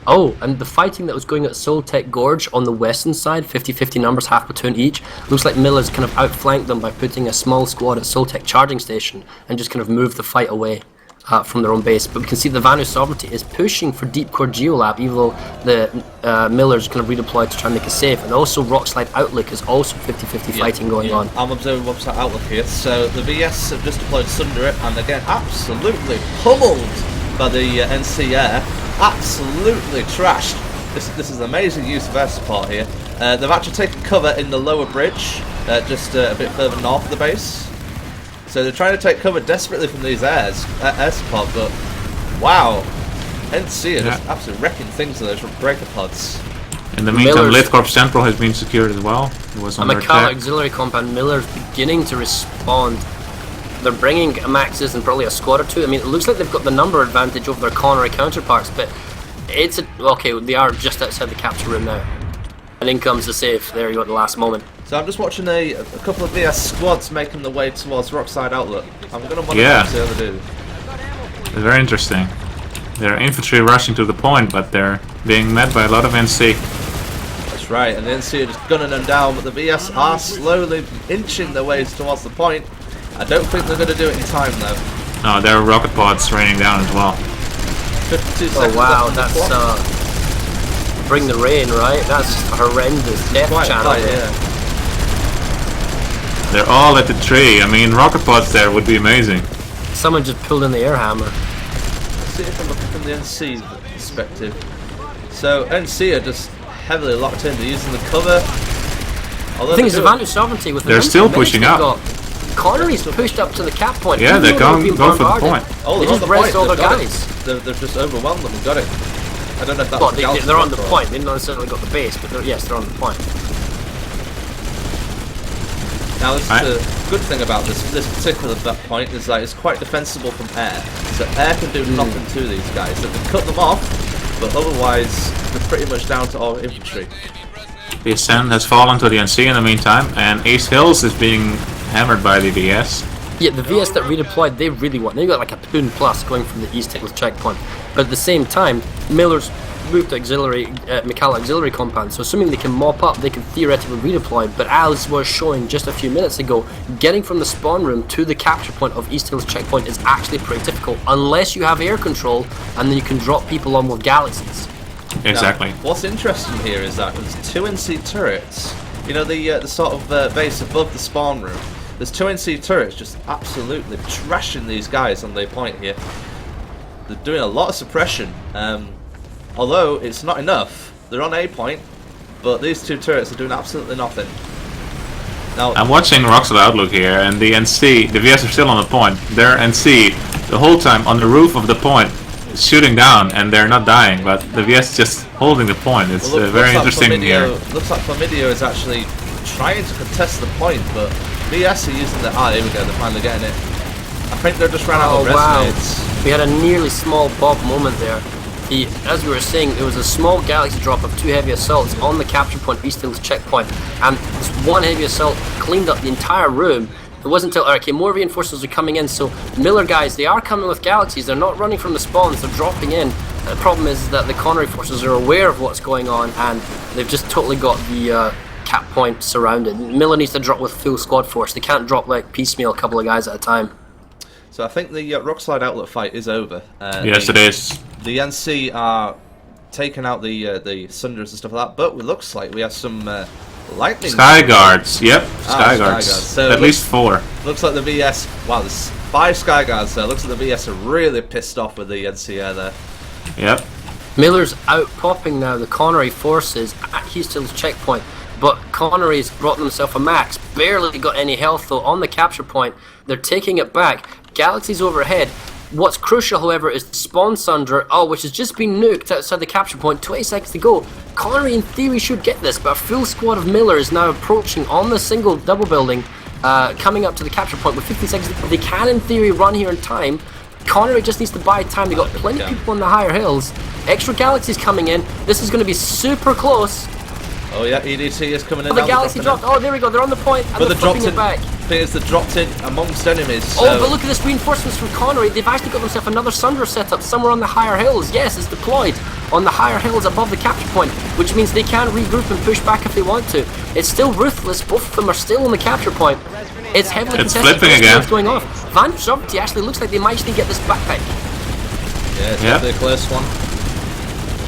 Oh, and the fighting that was going at Soltec Gorge on the western side, 50-50 numbers, half platoon each, looks like Miller's kind of outflanked them by putting a small squad at Soltec charging station and just kind of moved the fight away from their own base. But we can see the Vanu Sovereignty is pushing for Deep Core Geolab, even though the Miller's kind of redeployed to try and make it safe. And also Rockslide Outlook is also 50-50 fighting going on. I'm observing website Outlook here. So the VS have just deployed Sunder and again absolutely pummeled by the NC Air. Absolutely trashed. This is amazing use of air support here. They've actually taken cover in the lower bridge, just a bit further north of the base. So they're trying to take cover desperately from these air support, but wow, NC are just absolutely wrecking things with those breaker pods. In the meantime, Litcorp Central has been secured as well. It was under attack. Auxiliary compound, Miller's beginning to respond. They're bringing Maxes and probably a squad or two. I mean, it looks like they've got the number advantage over their Connery counterparts, but it's okay, they are just outside the capture room now. And in comes the save. There you go at the last moment. So I'm just watching a couple of VS squads making their way towards Rockside Outlook. I'm going to monitor what they do. It's very interesting. They're infantry rushing to the point, but they're being met by a lot of NC. That's right, and the NC are just gunning them down, but the VS are slowly inching their ways towards the point. I don't think they're going to do it in time though. No, there are rocket pods raining down as well. 52 seconds. Oh wow, that's bring the rain, right? That's horrendous death channel. They're all at the tree. I mean, rocket pods there would be amazing. Someone just pulled in the air hammer. Let's see if I'm looking from the NC perspective. So NC are just heavily locked in. They're using the cover. The thing is, the Vanu Sovereignty with they're still pushing up. Connery's pushed up to the cap point. Yeah, they're going for the point. Oh, they just rest all their guys. They've just overwhelmed them and got it. I don't know if that's they're on the point. They've not necessarily got the base, but yes, they're on the point. Now, this is a good thing about this particular point is that it's quite defensible from air. So air can do nothing to these guys. They can cut them off, but otherwise they're pretty much down to all infantry. The ascent has fallen to the NC in the meantime, and East Hills is being hammered by the VS. Yeah, the VS that redeployed, they really want. They got like a platoon plus going from the East Hills checkpoint. But at the same time, Miller's moved to Mikala auxiliary compound. So assuming they can mop up, they can theoretically redeploy. But as was showing just a few minutes ago, getting from the spawn room to the capture point of East Hills checkpoint is actually pretty difficult unless you have air control, and then you can drop people on with galaxies. Exactly. Now, what's interesting here is that there's 2 NC turrets. You know, the sort of base above the spawn room. There's 2 NC turrets just absolutely trashing these guys on their point here. They're doing a lot of suppression. Although it's not enough. They're on A point, but these 2 turrets are doing absolutely nothing. Now, I'm watching Rockstar Outlook here, and the NC, the VS are still on the point. They're NC the whole time on the roof of the point, shooting down, and they're not dying, but the VS just holding the point. It's very interesting here. Looks like Flamidio is actually trying to contest the point, but VS are using the... Ah, here we go, they're finally getting it. I think they just ran out of resonates. We had a nearly small Bob moment there. As we were saying, there was a small galaxy drop of 2 heavy assaults on the capture point, East Hills checkpoint, and this 1 heavy assault cleaned up the entire room. It wasn't until, okay, more reinforcements are coming in, so Miller guys, they are coming with Galaxies, they're not running from the spawns, they're dropping in. The problem is that the Connery forces are aware of what's going on, and they've just totally got the cap point surrounded. Miller needs to drop with full squad force, they can't drop like piecemeal a couple of guys at a time. So I think the Rockslide Outlet fight is over. Yes, it is. The NC are taking out the Sunders and stuff like that, but it looks like we have some lightning. Sky Guards, yep, Sky Guards. So at least 4. Looks like the VS, wow, there's 5 Sky Guards there. Looks like the VS are really pissed off with the NCR there. Yep. Miller's out popping now the Connery forces at Houston's checkpoint, but Connery's brought himself a max, barely got any health though on the capture point. They're taking it back. Galaxy's overhead. What's crucial, however, is the spawn sunder, which has just been nuked outside the capture point. 20 seconds to go. Connery, in theory, should get this, but a full squad of Miller is now approaching on the single double building, coming up to the capture point with 50 seconds. They can, in theory, run here in time. Connery just needs to buy time. They got plenty of people on the higher hills. Extra Galaxies coming in. This is going to be super close. Oh yeah, EDT is coming in. Oh, the Galaxy dropped. Oh, there we go. They're on the point. And but they're flipping it back. Thing is, they dropped in amongst enemies. So. Oh, but look at this reinforcements from Connery. They've actually got themselves another Sunder set up somewhere on the higher hills. Yes, it's deployed on the higher hills above the capture point, which means they can regroup and push back if they want to. It's still ruthless. Both of them are still on the capture point. It's heavily It's contested. flipping again. What's going on? Van Sovereignty actually looks like they might actually get this backpack. Yeah, it's definitely a close one.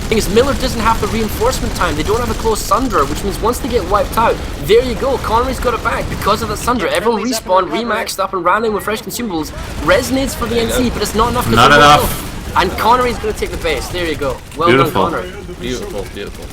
The thing is, Miller doesn't have the reinforcement time. They don't have a close Sunder, which means once they get wiped out, there you go. Connery's got it back because of the Sunder. Everyone respawned, remaxed up, and ran in with fresh consumables. Resonates for the NC, but it's not enough. Not enough. And Connery's going to take the base. There you go. Well Beautiful. done, Connery. Beautiful, beautiful.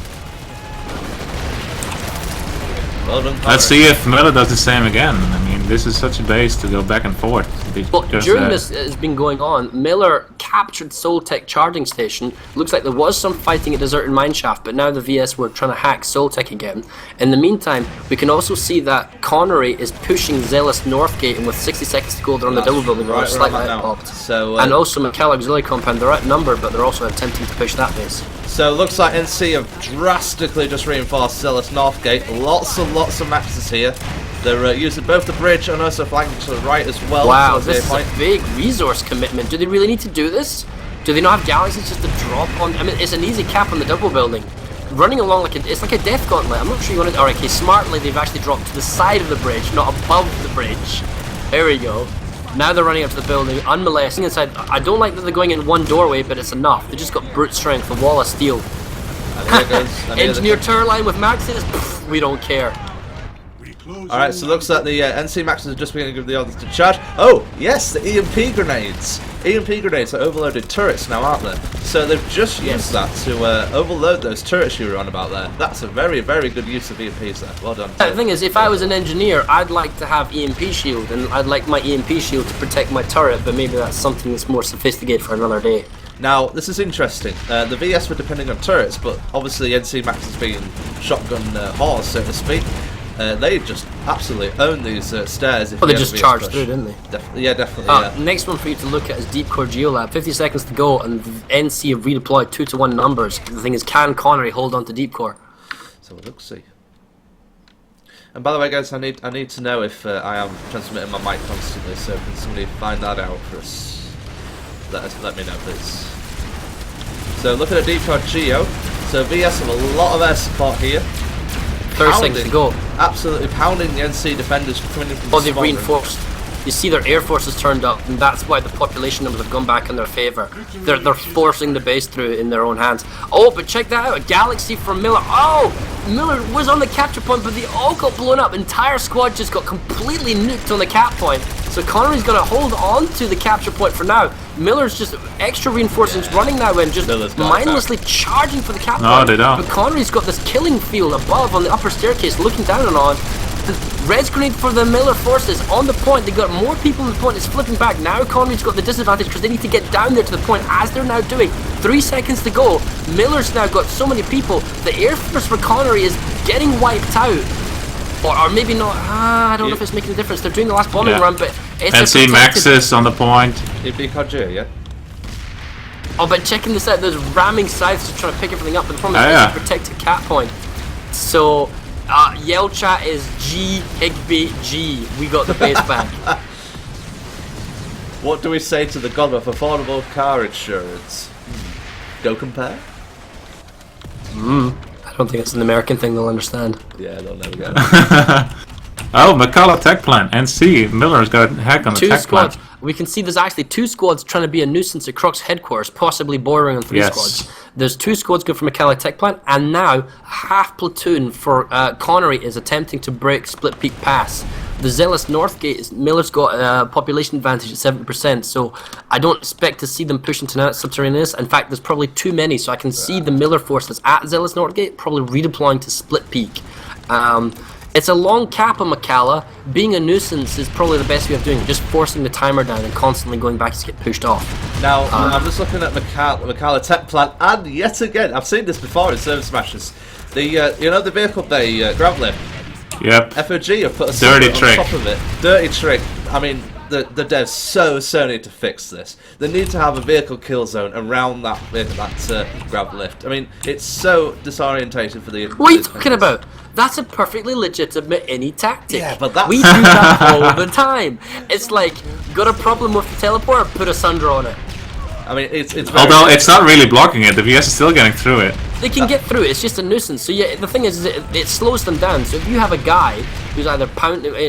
Well done, Connery. Let's see if Miller does the same again. I mean, this is such a base to go back and forth. Well, during this has been going on, Miller captured Soltech charging station. Looks like there was some fighting at Deserted Mineshaft, but now the VS were trying to hack Soltech again. In the meantime, we can also see that Connery is pushing Zealous Northgate, and with 60 seconds to go, they're on the double building road, slightly outpopped. So, and also McKell Auxiliary Compound, they're outnumbered, but they're also attempting to push that base. So it looks like NC have drastically just reinforced Zealous Northgate. Lots and lots of maxes here. They're using both the bridge and also flanking to the right as well. Wow, this is a big resource commitment. Do they really need to do this? Do they not have Galaxies just to drop on? I mean, it's an easy cap on the double building. Running along like it's like a death gauntlet. I'm not sure you want to. Alright, okay, smartly they've actually dropped to the side of the bridge, not above the bridge. There we go. Now they're running up to the building, unmolested inside. I don't like that they're going in one doorway, but it's enough. They just got brute strength, a wall of steel. Engineer Turline with maxes, we don't care. Alright, so it looks like the NC Maxes are just beginning to give the orders to charge. Oh, yes, the EMP grenades. EMP grenades are overloaded turrets now, aren't they? So they've just used that to overload those turrets you were on about there. That's a very, very good use of EMPs there. Well done. The thing is, if I was an engineer, I'd like to have EMP shield, and I'd like my EMP shield to protect my turret, but maybe that's something that's more sophisticated for another day. Now, this is interesting. The VS were depending on turrets, but obviously NC Maxes being shotgun whores, so to speak. They just absolutely own these stairs. If well, they just charged through, didn't they? Definitely. Next one for you to look at is Deep Core Geolab. 50 seconds to go, and the NC have redeployed 2-to-1 numbers. The thing is, can Connery hold on to Deep Core? So we'll see. And by the way, guys, I need to know if I am transmitting my mic constantly. So can somebody find that out for us? Let me know, please. So look at the Deep Core Geo. So VS have a lot of air support here. 30 seconds to go. Absolutely pounding the NC defenders coming in from the they've reinforced. You see their air forces turned up, and that's why the population numbers have gone back in their favour. They're forcing the base through in their own hands. Oh, but check that out, a Galaxy from Miller. Oh, Miller was on the capture point, but they all got blown up. Entire squad just got completely nuked on the cap point. So Connery's got to hold on to the capture point for now. Miller's just extra reinforcements running now and just mindlessly charging for the cap point. No, they don't. But Connery's got this killing field above on the upper staircase looking down on. The res grenade for the Miller forces on the point. They got more people on the point. It's flipping back. Now Connery's got the disadvantage because they need to get down there to the point as they're now doing. 3 seconds to go. Miller's now got so many people. The air force for Connery is getting wiped out. Or maybe not. I don't know if it's making a difference. They're doing the last bombing run, but it's NC Maxis on the point. yeah. Oh, but checking this out, there's ramming scythes to try to pick everything up, but the problem is it's a protected cap point. So Yell chat is G Higby G. We got the base back. What do we say to the god of affordable car insurance? Go compare? I don't think it's an American thing they'll understand. Yeah, they'll never get it. Oh, McCullough tech plant. NC. Miller's got a hack on the Two tech squads. plant. We can see there's actually 2 squads trying to be a nuisance at Crux headquarters, possibly bordering on 3 Yes. squads. There's 2 squads good for McCullough tech plant, and now half platoon for Connery is attempting to break Split Peak Pass. The Zealous Northgate, Miller's got a population advantage at 70%, so I don't expect to see them push into subterraneous. In fact, there's probably too many, so I can see the Miller force that's at Zealous Northgate probably redeploying to Split Peak. It's a long cap on McCullough. Being a nuisance is probably the best way of doing it, just forcing the timer down and constantly going back to get pushed off. Now, I'm just looking at McCullough tech plant, and yet again, I've seen this before in ServerSmashes. The you know the vehicle bay grab lift. Yep. FOG have put a Dirty on trick. top of it. Dirty trick. I mean, the devs so need to fix this. They need to have a vehicle kill zone around that grab lift. I mean, it's so disorientating for the. What are you talking about? That's a perfectly legitimate any tactic. Yeah, but that's... we do that all the time. It's like, got a problem with the teleporter, put a Sunder on it. I mean, it's very Although it's not really blocking it, the VS is still getting through it. They can get through it, it's just a nuisance. So yeah, the thing is it slows them down. So if you have a guy who's either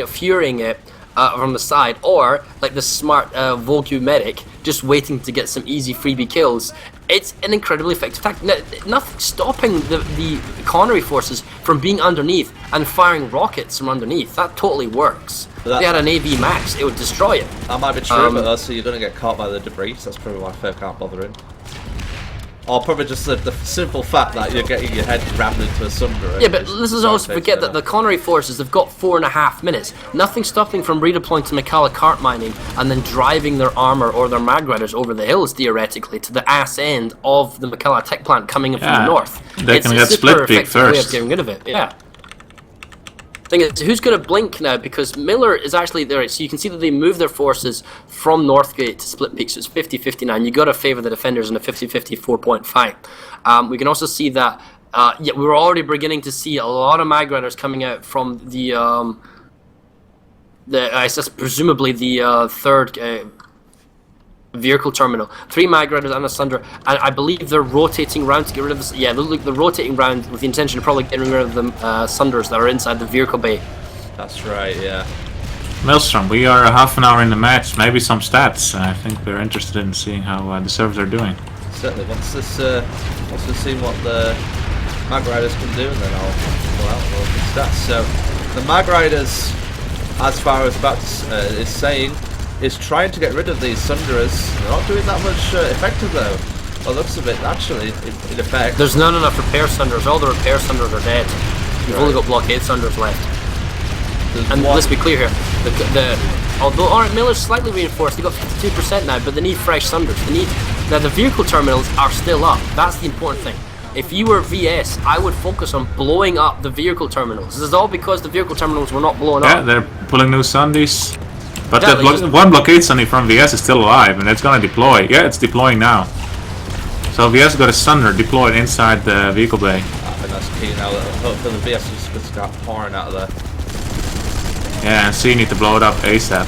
furying it from the side, or like the smart Volgu medic just waiting to get some easy freebie kills, it's an incredibly effective tactic. Nothing stopping the Connery forces from being underneath and firing rockets from underneath. That totally works. If they had an AV max, it would destroy it. That might be true, but also you're going to get caught by the debris, so that's probably why Fair can't bother in. Or probably just the simple fact that you're getting your head rammed into a Sunder. Yeah, but let's also forget that the Connery forces have got 4.5 minutes. Nothing stopping from redeploying to McCullough cart mining and then driving their armor or their mag riders over the hills, theoretically, to the ass end of the McCullough tech plant coming in from the north. They can get Split Peak way of first. getting rid of it. Yeah. Thing is, who's going to blink now? Because Miller is actually there, so you can see that they move their forces from Northgate to Split Peak, so it's 50-59. You got to favour the defenders in a 50-50 4-point fight. We can also see that, yeah, we were already beginning to see a lot of mag riders coming out from the I guess presumably the third vehicle terminal. 3 mag riders and a Sunder, and I believe they're rotating round to get rid of this. Yeah, they're rotating round with the intention of probably getting rid of the Sunders that are inside the vehicle bay. That's right, yeah. Maelstrom, we are half an hour in the match, maybe some stats. I think we're interested in seeing how the servers are doing. Certainly, once we've seen what the mag riders can do, and then I'll go out and look at stats. So, the mag riders, as far as Bats is saying, is trying to get rid of these Sunderers. They're not doing that much effective though. By the looks of it, actually, in effect. There's not enough repair Sunders. All the repair Sunders are dead. You've only got blockade Sunders left. And let's be clear here. Although alright, Miller's slightly reinforced, they got 52% now, but they need fresh Sunders. Now the vehicle terminals are still up. That's the important thing. If you were VS, I would focus on blowing up the vehicle terminals. This is all because the vehicle terminals were not blown up. Yeah, they're pulling new Sundies. But Yeah, that one blockade Sunny from VS is still alive, and it's gonna deploy. Yeah, it's deploying now. So VS got a Sunder deployed inside the vehicle bay. I think that's key now. Hopefully the VS is going to start pouring out of there. Yeah, and so you need to blow it up ASAP.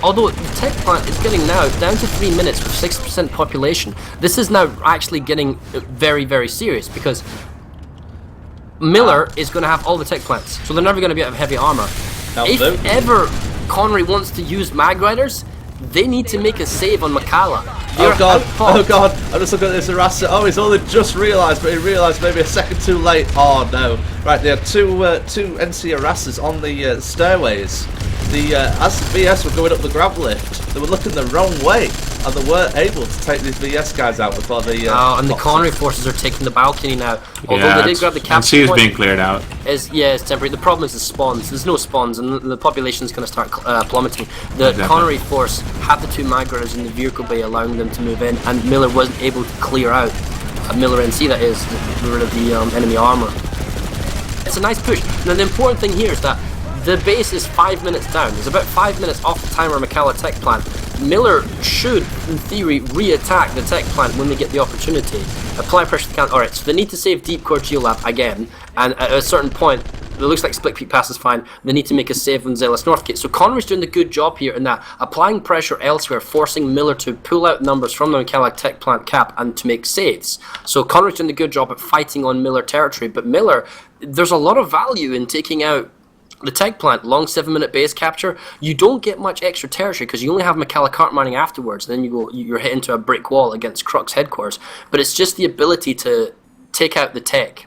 Although the tech plant is getting now down to 3 minutes with 6% population. This is now actually getting very, very serious because Miller is going to have all the tech plants, so they're never going to be out of heavy armor. If ever Connery wants to use mag riders, they need to make a save on McCullough. Oh god, I'm just looking at this harasser. Oh, he's only just realised, but he realised maybe a second too late. Oh no. Right, there are two NC harassers on the stairways. As VS were going up the grab lift, they were looking the wrong way, and they weren't able to take these VS guys out before the and the Connery forces are taking the balcony now. Although Yeah, they did grab the capture NC is point, being cleared out. it's temporary. The problem is the spawns. There's no spawns, and the population is going to start plummeting. The Exactly. Connery force had the 2 mag riders in the vehicle bay, allowing them to move in, and Miller wasn't able to clear out. Miller NC, that is, rid of the enemy armor. It's a nice push. Now the important thing here is that the base is 5 minutes down. There's about 5 minutes off the timer McCullough tech plant. Miller should, in theory, re-attack the tech plant when they get the opportunity. Apply pressure to count. Alright, so they need to save deep core geolab again, and at a certain point, it looks like split peak pass is fine. They need to make a save on Zealous Northgate. So Connery's doing the good job here in that applying pressure elsewhere, forcing Miller to pull out numbers from the McKellar tech plant cap and to make saves. So Connery's doing the good job at fighting on Miller territory. But Miller, there's a lot of value in taking out the tech plant, long 7-minute base capture. You don't get much extra territory because you only have McKellar cart mining afterwards. And then you're hit into a brick wall against Crux headquarters. But it's just the ability to take out the tech.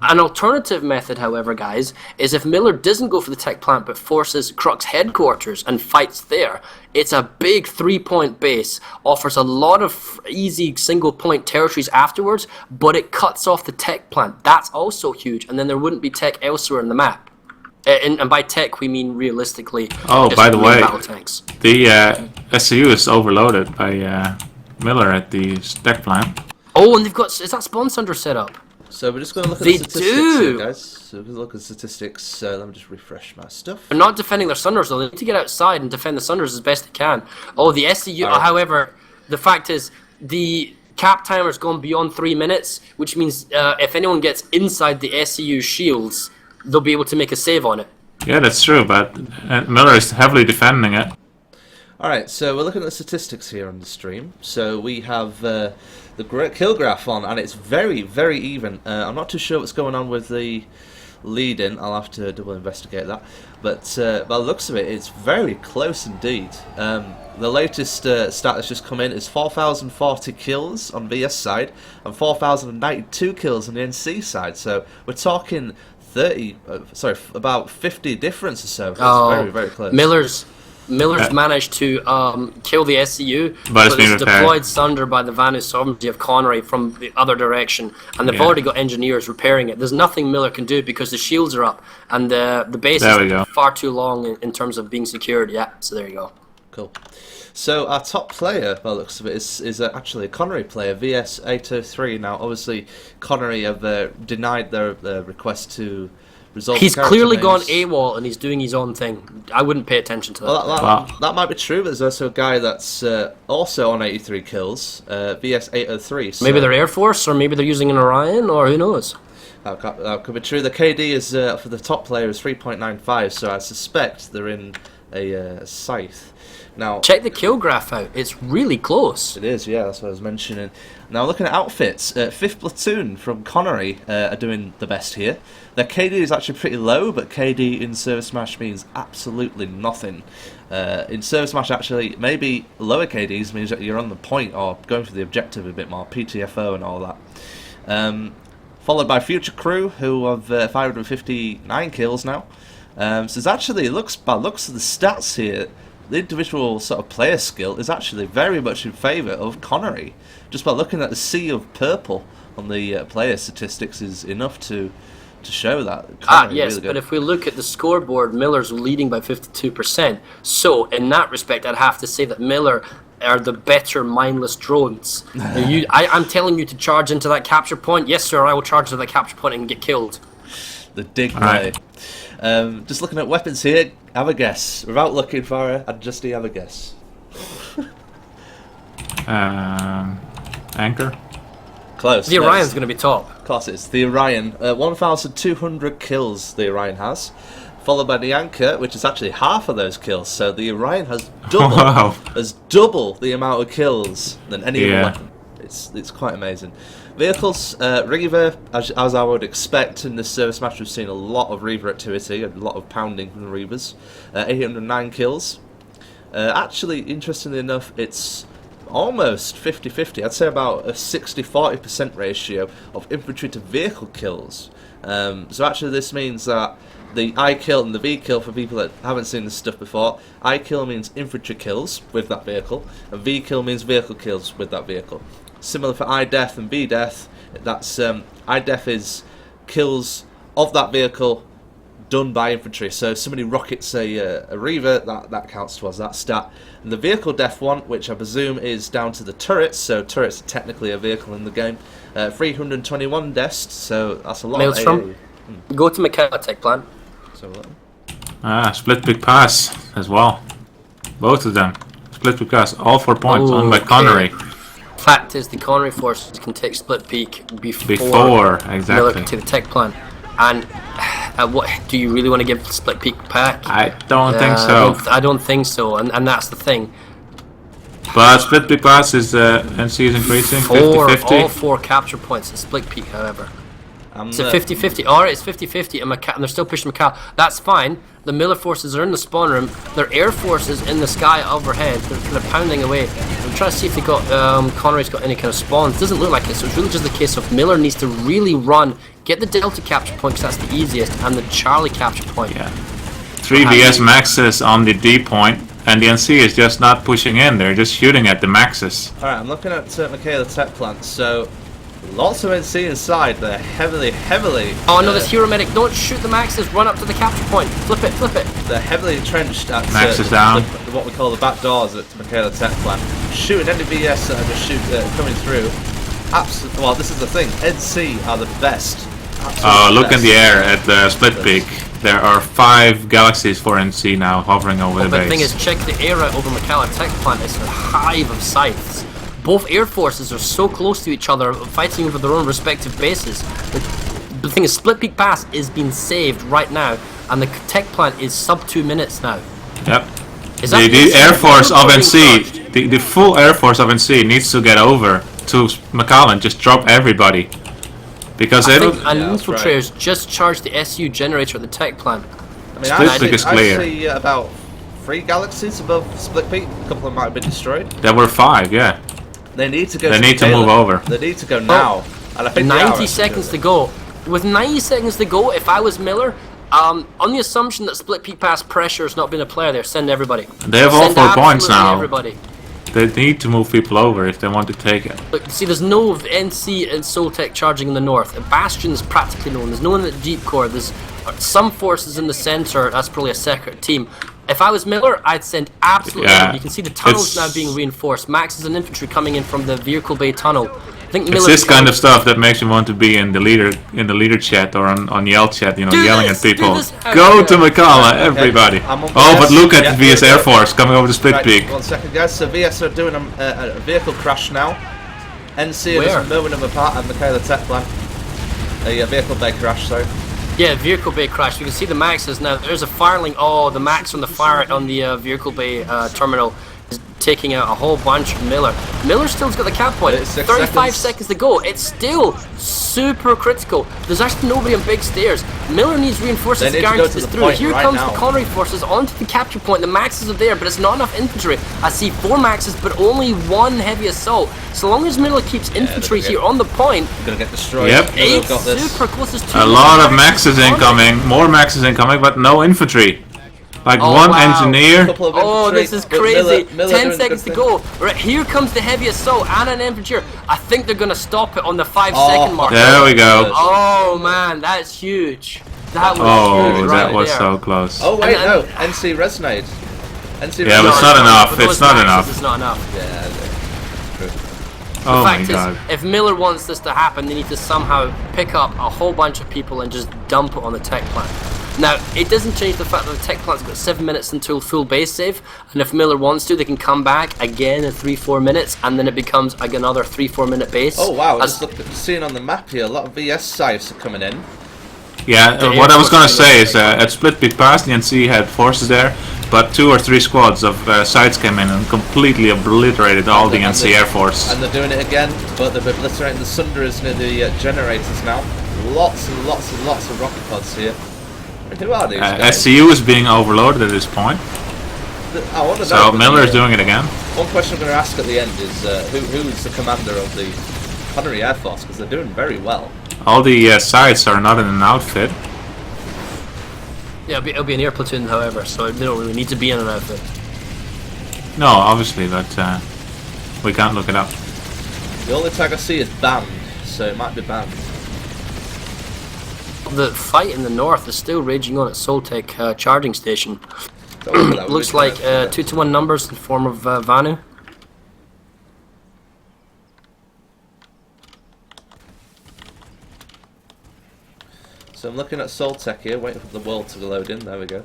An alternative method, however, guys, is if Miller doesn't go for the tech plant but forces Crux headquarters and fights there, it's a big 3-point base, offers a lot of easy single-point territories afterwards, but it cuts off the tech plant. That's also huge, and then there wouldn't be tech elsewhere in the map. And by tech, we mean realistically. Oh, by the way, battle tanks. the SCU is overloaded by Miller at the tech plant. Oh, and they've got, is that Spawn Sunder set up? So we're just going to look at They the statistics here, do. guys. So we're going to look at statistics. Let me just refresh my stuff. They're not defending their Sunders, though. They need to get outside and defend the Sunders as best they can. Oh, the SCU, Right. however, the fact is, the cap timer's gone beyond 3 minutes, which means if anyone gets inside the SCU shields, they'll be able to make a save on it. Yeah, that's true, but Miller is heavily defending it. Alright, so we're looking at the statistics here on the stream. So we have the kill graph on, and it's very, very even. I'm not too sure what's going on with the lead-in. I'll have to double investigate that. But by the looks of it, it's very close indeed. The latest stat that's just come in is 4,040 kills on VS side and 4,092 kills on the NC side. So we're talking about 50 difference or so. It's very, very close. Miller's managed to kill the SCU, But it's been it's repaired. deployed Sunder by the Vanus sovereignty of Connery from the other direction, and they've already got engineers repairing it. There's nothing Miller can do because the shields are up, and the base There we is go. far too long in terms of being secured. Yeah, so there you go. Cool. So our top player, by the looks of it, is actually a Connery player, VS803. Now, obviously, Connery have denied their request to resolve. He's character clearly gone names. AWOL and he's doing his own thing. I wouldn't pay attention to that. Well, that might be true, but there's also a guy that's also on 83 kills, VS803. So Maybe they're Air Force, or maybe they're using an Orion, or who knows. that could be true. The KD is for the top player is 3.95, so I suspect they're in a scythe. Now, Check the kill graph out. It's really close. it is, yeah, that's what I was mentioning. Now, looking at outfits, 5th Platoon from Connery are doing the best here. Their KD is actually pretty low, but KD in ServerSmash means absolutely nothing. In ServerSmash, actually, maybe lower KDs means that you're on the point or going for the objective a bit more, PTFO and all that. Followed by Future Crew, who have 559 kills now. So it's actually, by looks of the stats here, the individual sort of player skill is actually very much in favour of Connery. Just by looking at the sea of purple on the player statistics is enough to show that. Connery Yes, really good. but if we look at the scoreboard, Miller's leading by 52%. So, in that respect, I'd have to say that Miller are the better mindless drones. I'm telling you to charge into that capture point. Yes, sir, I will charge into that capture point and get killed. The dig way. Right. Just looking at weapons here, have a guess. Without looking for it, I'd just have a guess. Anchor. Close. The no, Orion's going to be top. Of course, it's the Orion. 1,200 kills the Orion has, followed by the Anchor, which is actually half of those kills. So the Orion has double the amount of kills than any other weapon. It's quite amazing. Vehicles, Reaver, as I would expect in this ServerSmash, we've seen a lot of Reaver activity, a lot of pounding from the Reavers. 809 kills. Actually, interestingly enough, it's almost 50-50. I'd say about a 60-40% ratio of infantry to vehicle kills. So actually this means that the I kill and the V kill, for people that haven't seen this stuff before, I kill means infantry kills with that vehicle, and V kill means vehicle kills with that vehicle. Similar for I death and V death, that's I death is kills of that vehicle done by infantry. So if somebody rockets a Reaver, that counts towards that stat. And the vehicle death one, which I presume is down to the turrets, so turrets are technically a vehicle in the game. 321 deaths, so that's a lot Maelstrom. of Go to Mechanic Tech Plant. Split big pass as well. Both of them. Split big pass, all 4 points, owned by Okay. Connery. Fact is, the Connery forces can take split peak before Before, Miller exactly. can take the tech plant. And What do you really want to give Split Peak back? I don't think so. I don't think so, and that's the thing. But Split Peak Pass is NC is increasing 50-50. All 4 capture points at Split Peak, however. It's a 50-50. Alright, it's 50-50 and they're still pushing Macau. That's fine. The Miller forces are in the spawn room. Their air forces in the sky overhead. They're kind of pounding away. I'm trying to see if they got Connery's got any kind of spawns. Doesn't look like it, so it's really just the case of Miller needs to really run, get the Delta capture point because that's the easiest, and the Charlie capture point. Yeah. 3 VS maxes on the D point, and the NC is just not pushing in. They're just shooting at the maxes. Alright, I'm looking at Michaela Tech Plant, so lots of NC inside. They're heavily... Oh no, this hero medic. Don't shoot the maxes. Run up to the capture point. Flip it. They're heavily entrenched at Maxes down. what we call the back doors at Michaela Tech Plant. Shooting any VS that are just coming through. Absolutely. Well, this is the thing. NC are the best. Look in the air at the Split Peak. There are 5 galaxies for NC now hovering over the But the base. thing is, check the air out over Macau Tech Plant. It's a hive of scythes. Both air forces are so close to each other, fighting over their own respective bases. The thing is, Split Peak Pass is being saved right now, and the tech plant is sub 2 minutes now. Yep. Is that The air force of being NC, charged? the full air force of NC needs to get over to Macau and just drop everybody. Because I it'll... think an Yeah, that's infiltrators just charged the SU generator at the tech plant. I mean, Split Peak is clear. I see about 3 galaxies above Split Peak. A couple of them might have been destroyed. There were 5, yeah. They need to go. They need to Michaela. move over. They need to go now. And I think 90 seconds to go. With 90 seconds to go, if I was Miller, on the assumption that Split Peak Pass pressure has not been a player there, send everybody. They have all Send 4 points absolutely now. Everybody. They need to move people over if they want to take it. Look, see, there's no NC and Soltech charging in the north. Bastion is practically known. There's no one at the deep core. There's some forces in the center. That's probably a separate team. If I was Miller, I'd send absolutely everybody. You can see the tunnels now being reinforced. Max is an infantry coming in from the vehicle bay tunnel. I think It's Miller's this kind of stuff that makes you want to be in the leader chat or on Yell chat, you know, yelling at people. Go to Macala, everybody. I'm on Oh, VS. but look at Yeah, the VS yeah, Air yeah. Force coming over the Split Right, Peak. 1 second, guys. So VS are doing a vehicle crash now. NC are Where? just moving them apart at Michaela Tech Plant. A vehicle bay crash, sorry. Yeah, vehicle bay crash. You can see the Maxes now. There's a firing. Oh, the Max on the fire on the vehicle bay terminal is taking out a whole bunch of Miller. Miller still's got the cap point. 36 35 seconds. seconds to go. It's still super critical. There's actually nobody on big stairs. Miller needs reinforcements They to need to go guarantee to this the through. point Here right comes now. the Connery forces onto the capture point. The Maxes are there, but it's not enough infantry. I see 4 Maxes, but only 1 heavy assault. So long as Miller keeps infantry they're here on the point, Gonna get destroyed. Yep. They've it's got this. super close. There's 2 A lot of Maxes maxes on it. incoming, more maxes incoming, but no infantry. Like Oh, 1 wow. engineer. Couple of Oh, infantry, this is but crazy. Miller 10 doing a seconds to good go. thing. Right, here comes the heavy assault and an infantry. I think they're going to stop it on the 5 Oh, second mark. There we go. Oh, man, that's huge. That was Oh, huge that right was there. so close. Oh wait, And- no. NC resonate. NC Yeah, but it's resonate. not enough. For those It's not maxes, enough. It's not enough. Yeah. Oh The my fact god. is, if Miller wants this to happen, they need to somehow pick up a whole bunch of people and just dump it on the tech plant. Now, it doesn't change the fact that the tech plant's got 7 minutes until full base save, and if Miller wants to, they can come back again in 3-4 minutes, and then it becomes like another 3-4 minute base. Oh wow, As- just seeing on the map here, a lot of VS sites are coming in. Yeah, The what I was air gonna force say is is at Split Peak Pass, the NC had forces there, but 2 or 3 squads of sites came in and completely obliterated all the And NC they- Air Force. And they're doing it again, but they're obliterating the Sunderers near the generators now. Lots and lots and lots of rocket pods here. Who are these guys? SCU is being overloaded at this point, I want to so know. Miller is doing it again. One question I'm going to ask at the end is who's the commander of the Connery Air Force, because they're doing very well. All the sites are not in an outfit. Yeah, it'll be an air platoon, however, so they don't really need to be in an outfit. No, obviously, but we can't look it up. The only tag I see is banned, so it might be banned. The fight in the north is still raging on at Soltech charging station. Don't look at that, Looks we'll like look at that. 2-to-1 numbers in form of Vanu. So I'm looking at Soltech here, waiting for the world to load in. There we go.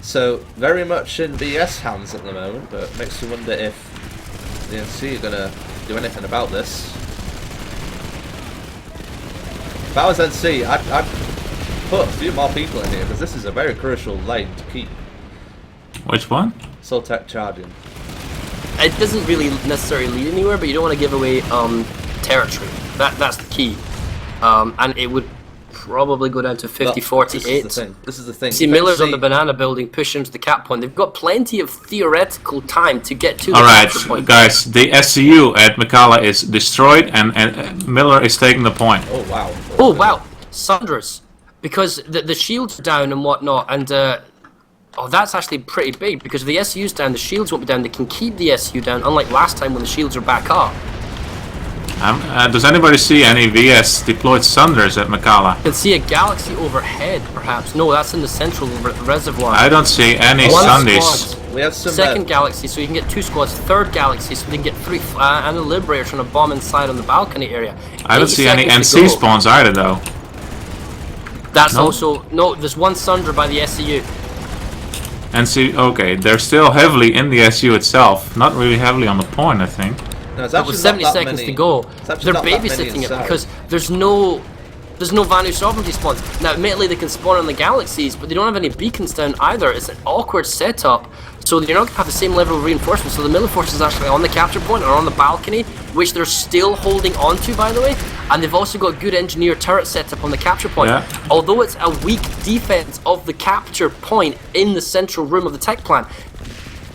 So very much in VS hands at the moment, but it makes you wonder if the NC are gonna do anything about this. If I was NC, I'd put a few more people in here because this is a very crucial lane to keep. Which one? Soltec charging. It doesn't really necessarily lead anywhere, but you don't want to give away territory. That's the key. And it would probably go down to 50-48. This is the thing. See, Miller's on the banana building, push him to the cap point. They've got plenty of theoretical time to get to the capture point. Guys, the SCU at Mikala is destroyed, and Miller is taking the point. Oh wow. Oh wow, Sunders, because the shields are down and whatnot, and oh, that's actually pretty big because if the SU's down, the shields won't be down. They can keep the SU down, unlike last time when the shields are back up. Does anybody see any VS deployed Sunders at Mikala? You can see a galaxy overhead, perhaps. No, that's in the central reservoir. I don't see any One Sundays. squad. We have some Second galaxy, so you can get 2 squads. Third galaxy, so we can get 3, and a Liberator trying to bomb inside on the balcony area. I don't 80 see any seconds to NC go. spawns either, though. That's No? also no. There's one Sunder by the SCU. NC, okay, they're still heavily in the SU itself, not really heavily on the point, I think. No, it's It actually was not 70 that seconds many. to go. It's actually They're not that many babysitting it inside. because there's no Vanu sovereignty spawns. Now, admittedly, they can spawn on the galaxies, but they don't have any beacons down either. It's an awkward setup, so you're not going to have the same level of reinforcement. So the Miller Force is actually on the capture point or on the balcony, which they're still holding onto, by the way. And they've also got good engineer turret setup on the capture point. Yeah. Although it's a weak defense of the capture point in the central room of the tech plant.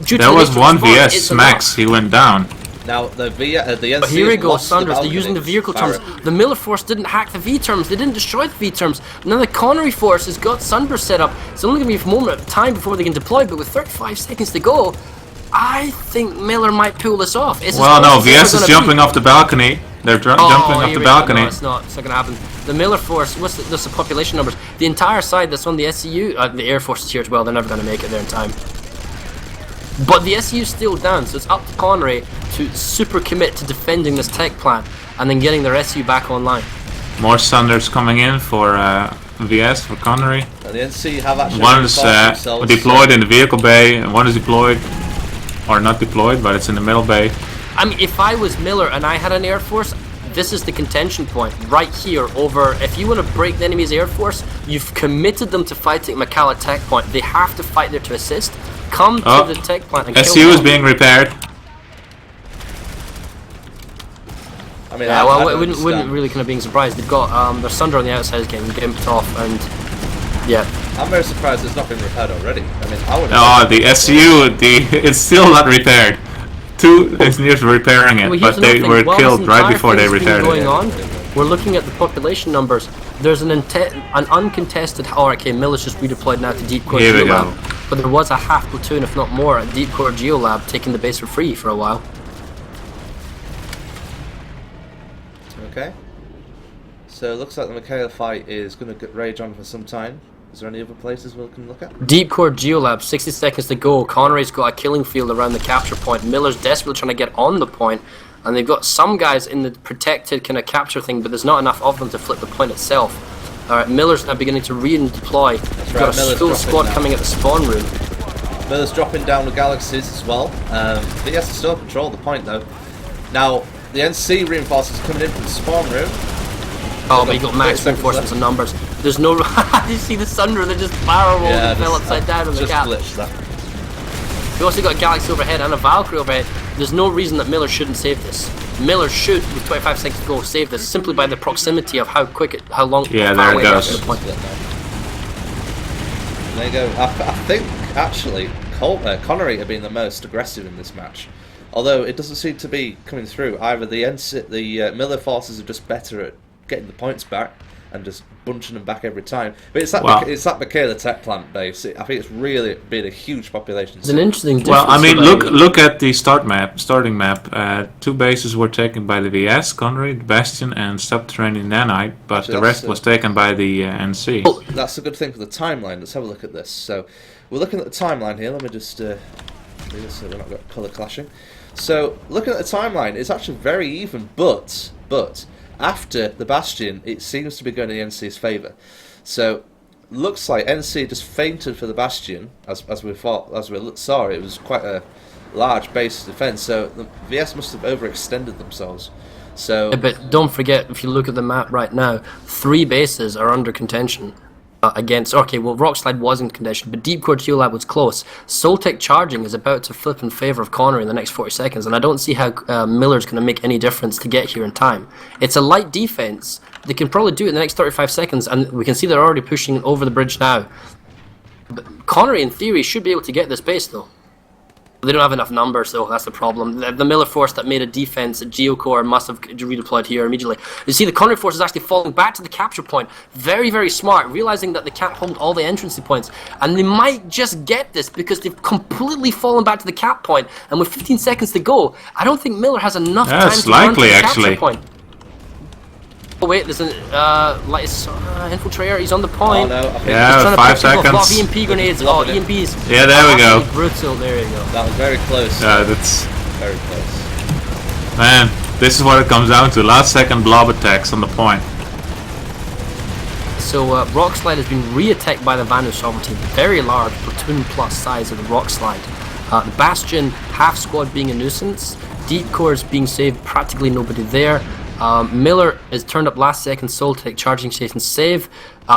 Due to There the was nature of one the spawn, VS it's Max, he went down. Now the NC. But here we has go, lost the Sanders. They're using the balconies. vehicle terms. Barrett. The Miller Force didn't hack the V terms. They didn't destroy the V terms. Now the Connery Force has got Sunburst set up. It's only going to be a moment of time before they can deploy. But with 35 seconds to go, I think Miller might pull this off. Is this Well, close no, as it's VS ever is gonna jumping be? off the balcony. They're jumping off here the we go. balcony. No, it's not. It's not going to happen. The Miller Force. What's the population numbers? The entire side that's on the SCU. The Air Force is here as well. They're never going to make it there in time. But the SU's still down, so it's up to Connery to super commit to defending this tech plant and then getting their SU back online. More Sunders coming in for VS, for Connery. And the NC have actually One is reinforced themselves. deployed in the vehicle bay, and one is deployed, or not deployed, but it's in the middle bay. I mean, if I was Miller and I had an Air Force, this is the contention point right here over, if you want to break the enemy's Air Force, you've committed them to fighting Mikala tech point. They have to fight there to assist. Come Oh, to the tech plant and kill SU is them. being repaired. I mean, Yeah, I well, don't I wouldn't understand. really kind of being surprised. They've got their Sunder on the outside is getting gimped off, and yeah. I'm very surprised it's not been repaired already. I mean, I would. Oh, the SU, it's still not repaired. 2 engineers were repairing it, Well, but here's they another were thing. While killed this right entire before they thing's been repaired going it. on, we're looking at the population numbers. There's an uncontested. Oh, okay, Miller's just redeployed now to Deep Core Here we Geolab. go. But there was a half platoon, if not more, at Deep Core Geolab taking the base for free for a while. Okay. So it looks like the Mikhail fight is going to rage on for some time. Is there any other places we can look at? Deep Core Geolab, 60 seconds to go. Connery's got a killing field around the capture point. Miller's desperately trying to get on the point, and they've got some guys in the protected kind of capture thing, but there's not enough of them to flip the point itself. Alright, Miller's now beginning to redeploy. They've got a Miller's full dropping squad now. coming at the spawn room. Miller's dropping down the galaxies as well. VS is still control the point though. Now the NC reinforcements coming in from the spawn room. Oh, but you got max 30 seconds reinforcements left. and numbers. There's no. You see the Sunder? They just barrel rolled and fell upside down on the just cap. glitched that. You also got a Galaxy overhead and a Valkyrie overhead. There's no reason that Miller shouldn't save this. Miller should, with 25 seconds to go, save this simply by the proximity of how long. Yeah, how far there it away they are goes. from the point. There you go. I think actually Connery have been the most aggressive in this match. Although it doesn't seem to be coming through. Either the Miller forces are just better at getting the points back and just bunching them back every time. But it's that Well- it's that Mikhail tech plant base. I think it's really been a huge population. It's an interesting difference. Well, I mean, about- look at the starting map. 2 bases were taken by the VS, Connery, the Bastion, and Subterranean Nanite, but Actually, the that's rest was taken by the NC. Oh, That's a good thing for the timeline. Let's have a look at this. So we're looking at the timeline here. Let me just do this so we're not got colour clashing. So looking at the timeline, it's actually very even, but after the Bastion, it seems to be going in the NC's favour. So looks like NC just fainted for the Bastion, as we saw. It was quite a large base defence. So the VS must have overextended themselves. So but don't forget, if you look at the map right now, 3 bases are under contention. against. Okay, well, Rockslide was in contention, but Deep Core Geolab was close. Soltech Charging is about to flip in favor of Connery in the next 40 seconds, and I don't see how Miller's going to make any difference to get here in time. It's a light defense. They can probably do it in the next 35 seconds, and we can see they're already pushing over the bridge now. But Connery, in theory, should be able to get this base, though. They don't have enough numbers, though. That's the problem. The Miller force that made a defense at Geocore must have redeployed here immediately. You see, the Connery force is actually falling back to the capture point. Very, very smart, realizing that they can't hold all the entrancy points. And they might just get this because they've completely fallen back to the cap point. And with 15 seconds to go, I don't think Miller has enough time to run to the capture point. Oh wait, there's an infiltrator. He's on the point. Oh, no, yeah, 5 seconds. Off EMP grenades. Oh, EMPs. Yeah, there we go. Brutal. There you go. That was very close. Yeah, that's very close. Man, this is what it comes down to. Last second blob attacks on the point. So Rockslide has been re-attacked by the Vanu Sovereignty. Very large platoon plus size of the Rockslide. The Bastion, half squad being a nuisance. Deep cores being saved, practically nobody there. Miller is turned up last second, Soltech charging station save.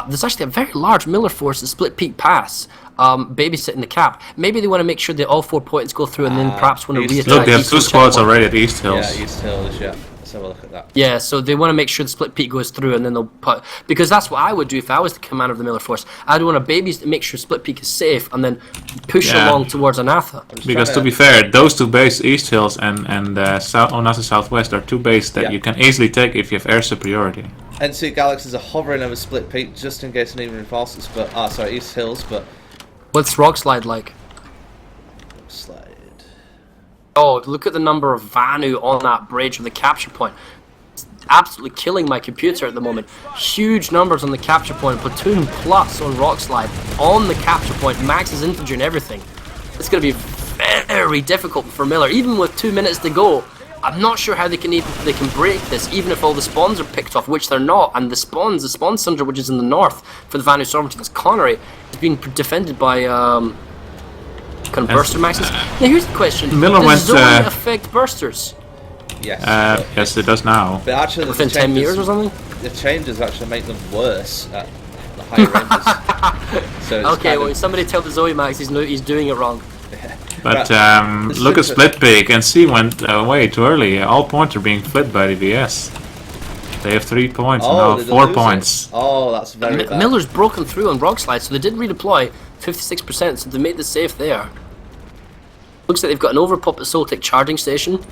There's actually a very large Miller force at Split Peak Pass, babysitting the cap. Maybe they want to make sure that all 4 points go through and then perhaps want to re-attack. Look, they have 2 squads already at East Hills. Yeah, East Hills, yeah. Let's have a look at that. Yeah, so they want to make sure the Split Peak goes through and then they'll put... Because that's what I would do if I was the commander of the Miller force. I'd want to make sure Split Peak is safe and then push along towards Anatha. Because to be fair, those 2 bases, East Hills and Onasa Southwest, are 2 bases that you can easily take if you have air superiority. NC Galaxies are hovering over Split Peak just in case any reinforcements, but... sorry, East Hills, but... What's Rockslide like? Slide. Oh, look at the number of Vanu on that bridge of the capture point. It's absolutely killing my computer at the moment. Huge numbers on the capture point. Platoon plus on Rockslide on the capture point. Max's infantry and everything. It's going to be very difficult for Miller. Even with 2 minutes to go, I'm not sure how they can break this, even if all the spawns are picked off, which they're not. And the spawn center, which is in the north for the Vanu Sovereignty, that's Connery, is being defended by kind of burster maxes. Now here's the question: Miller does zoning affect bursters? Yes. Yes, it does now. But actually, within 10 meters or something. The changes actually make them worse at the higher ranges. So okay, well, somebody tell the Zoe Max he's doing it wrong. But look at Split Peak and see went way too early. All points are being flipped by the VS. They have 3 points and now 4 points. Oh, that's very bad. Miller's broken through on Rockslide, so they did redeploy 56%, so they made the safe there. Looks like they've got an overpop at Soltech charging station.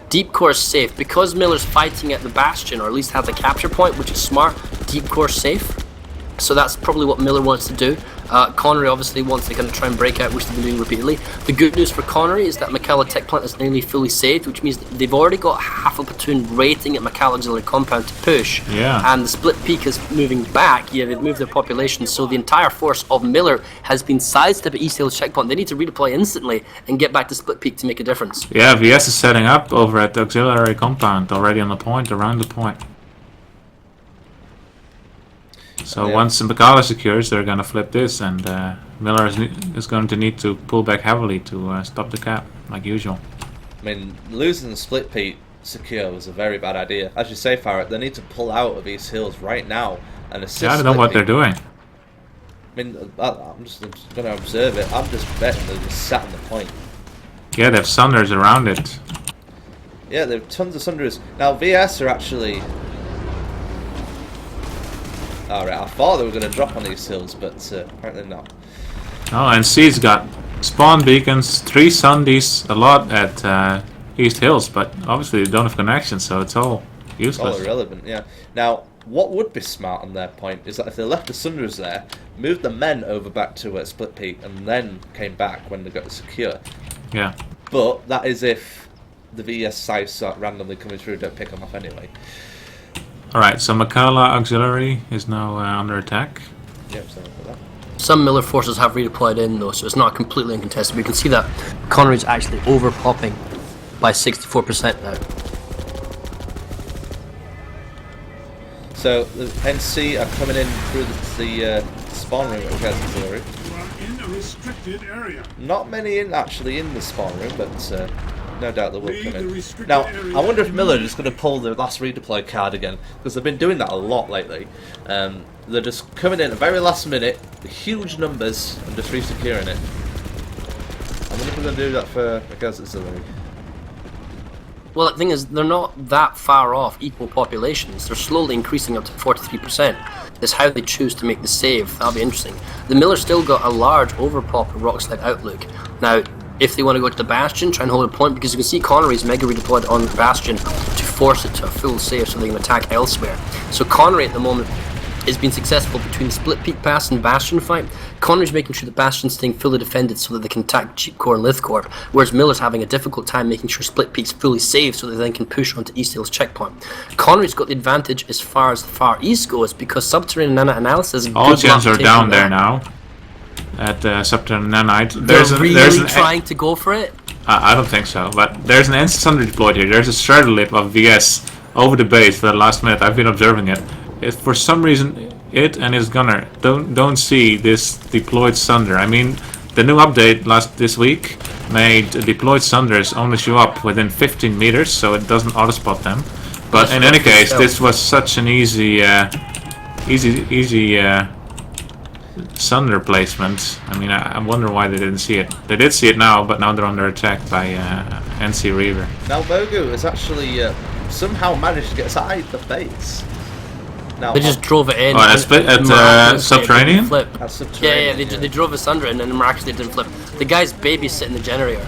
Deep core is safe because Miller's fighting at the Bastion, or at least has a capture point, which is smart. Deep core safe, so that's probably what Miller wants to do. Connery obviously wants to kind of try and break out, which they've been doing repeatedly. The good news for Connery is that Macalla Tech Plant is nearly fully saved, which means that they've already got half a platoon rating at Macalla Auxiliary Compound to push. Yeah. And the Split Peak is moving back. Yeah, they've moved their population, so the entire force of Miller has been sidestepped at East Hills checkpoint. They need to redeploy instantly and get back to Split Peak to make a difference. Yeah, VS is setting up over at the Auxiliary Compound, already on the point, around the point. So once Macalla secures, they're going to flip this, and Miller is going to need to pull back heavily to stop the cap, like usual. I mean, losing the Split Peak secure was a very bad idea. As you say, Farrett, they need to pull out of East Hills right now and assist. Yeah, I don't know what they're doing. I mean, I'm just going to observe it. I'm just betting they're just sat on the point. Yeah, they have Sunders around it. Yeah, there are tons of Sunders. Now, VS are actually... Alright, I thought they were going to drop on these hills, but apparently not. Oh, and C's got spawn beacons, 3 Sundays, a lot at East Hills, but obviously they don't have connections, so it's all useless. All irrelevant, yeah. Now, what would be smart on their point is that if they left the Sunders there, moved the men over back to Split Peak, and then came back when they got the secure. Yeah. But that is if the VS sites start randomly coming through, don't pick them off anyway. Alright, so Macalla Auxiliary is now under attack. Yep, something like that. Some Miller forces have redeployed in though, so it's not completely uncontested. We can see that Connery's actually overpopping by 64% now. So the NC are coming in through the spawn room at Gas Auxiliary. You are in a restricted area. Not many actually in the spawn room, but No doubt they will come in. Now, I wonder if Miller is going to pull the last redeploy card again, because they've been doing that a lot lately. They're just coming in at the very last minute, huge numbers, and just resecuring it. I wonder if we're going to do that for the Gaz Auxiliary. Well, the thing is, they're not that far off equal populations. They're slowly increasing up to 43%. It's how they choose to make the save. That'll be interesting. The Miller's still got a large overpop rock-slide outlook. Now, if they want to go to the Bastion, try and hold a point, because you can see Connery's mega redeployed on the Bastion to force it to a full save so they can attack elsewhere. So Connery at the moment has been successful between the Split Peak Pass and Bastion fight. Connery's making sure the Bastion's staying fully defended so that they can attack Cheap Core and Lithcorp, whereas Miller's having a difficult time making sure Split Peak's fully saved so they then can push onto East Hill's checkpoint. Connery's got the advantage as far as the Far East goes because Subterranean Analysis. All gens are down there now at Subterranean Nanite. They're really trying to go for it? I don't think so, but there's an Instant Thunder deployed here. There's a straddle lip of VS over the base for the last minute. I've been observing it. For some reason, it and his gunner don't see this deployed Sunder. I mean, the new update this week made deployed Sunders only show up within 15 meters, so it doesn't auto-spot them. But in any case, this was such an easy Sunder placement. I mean, I wonder why they didn't see it. They did see it now, but now they're under attack by NC Reaver. Now Bogu has actually somehow managed to get inside the base. Now, they just drove it in. Oh, at Subterranean? At Subterranean? Yeah, they drove us under it and then miraculously didn't flip. The guy's babysitting the generator.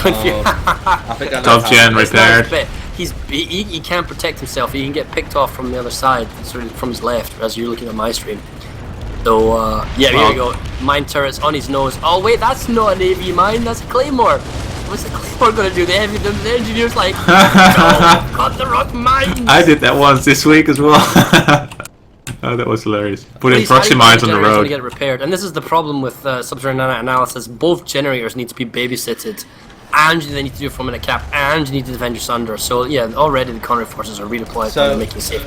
I think I know Top gen repaired. He can't protect himself. He can get picked off from the other side, sort of from his left, as you're looking at my stream. So, yeah, here we go. Mine turrets on his nose. Oh, wait, that's not an AV mine, that's a Claymore. What's the Claymore going to do? The engineer's like, no, got the wrong mine. I did that once this week as well. Oh, that was hilarious. Putting proxy mines on the road. To get repaired. And this is the problem with Subterranean Analysis. Both generators need to be babysitted. And they need to do it from a cap, and you need to defend your Sunder. So yeah, already the Connery forces are redeployed and they're making safe.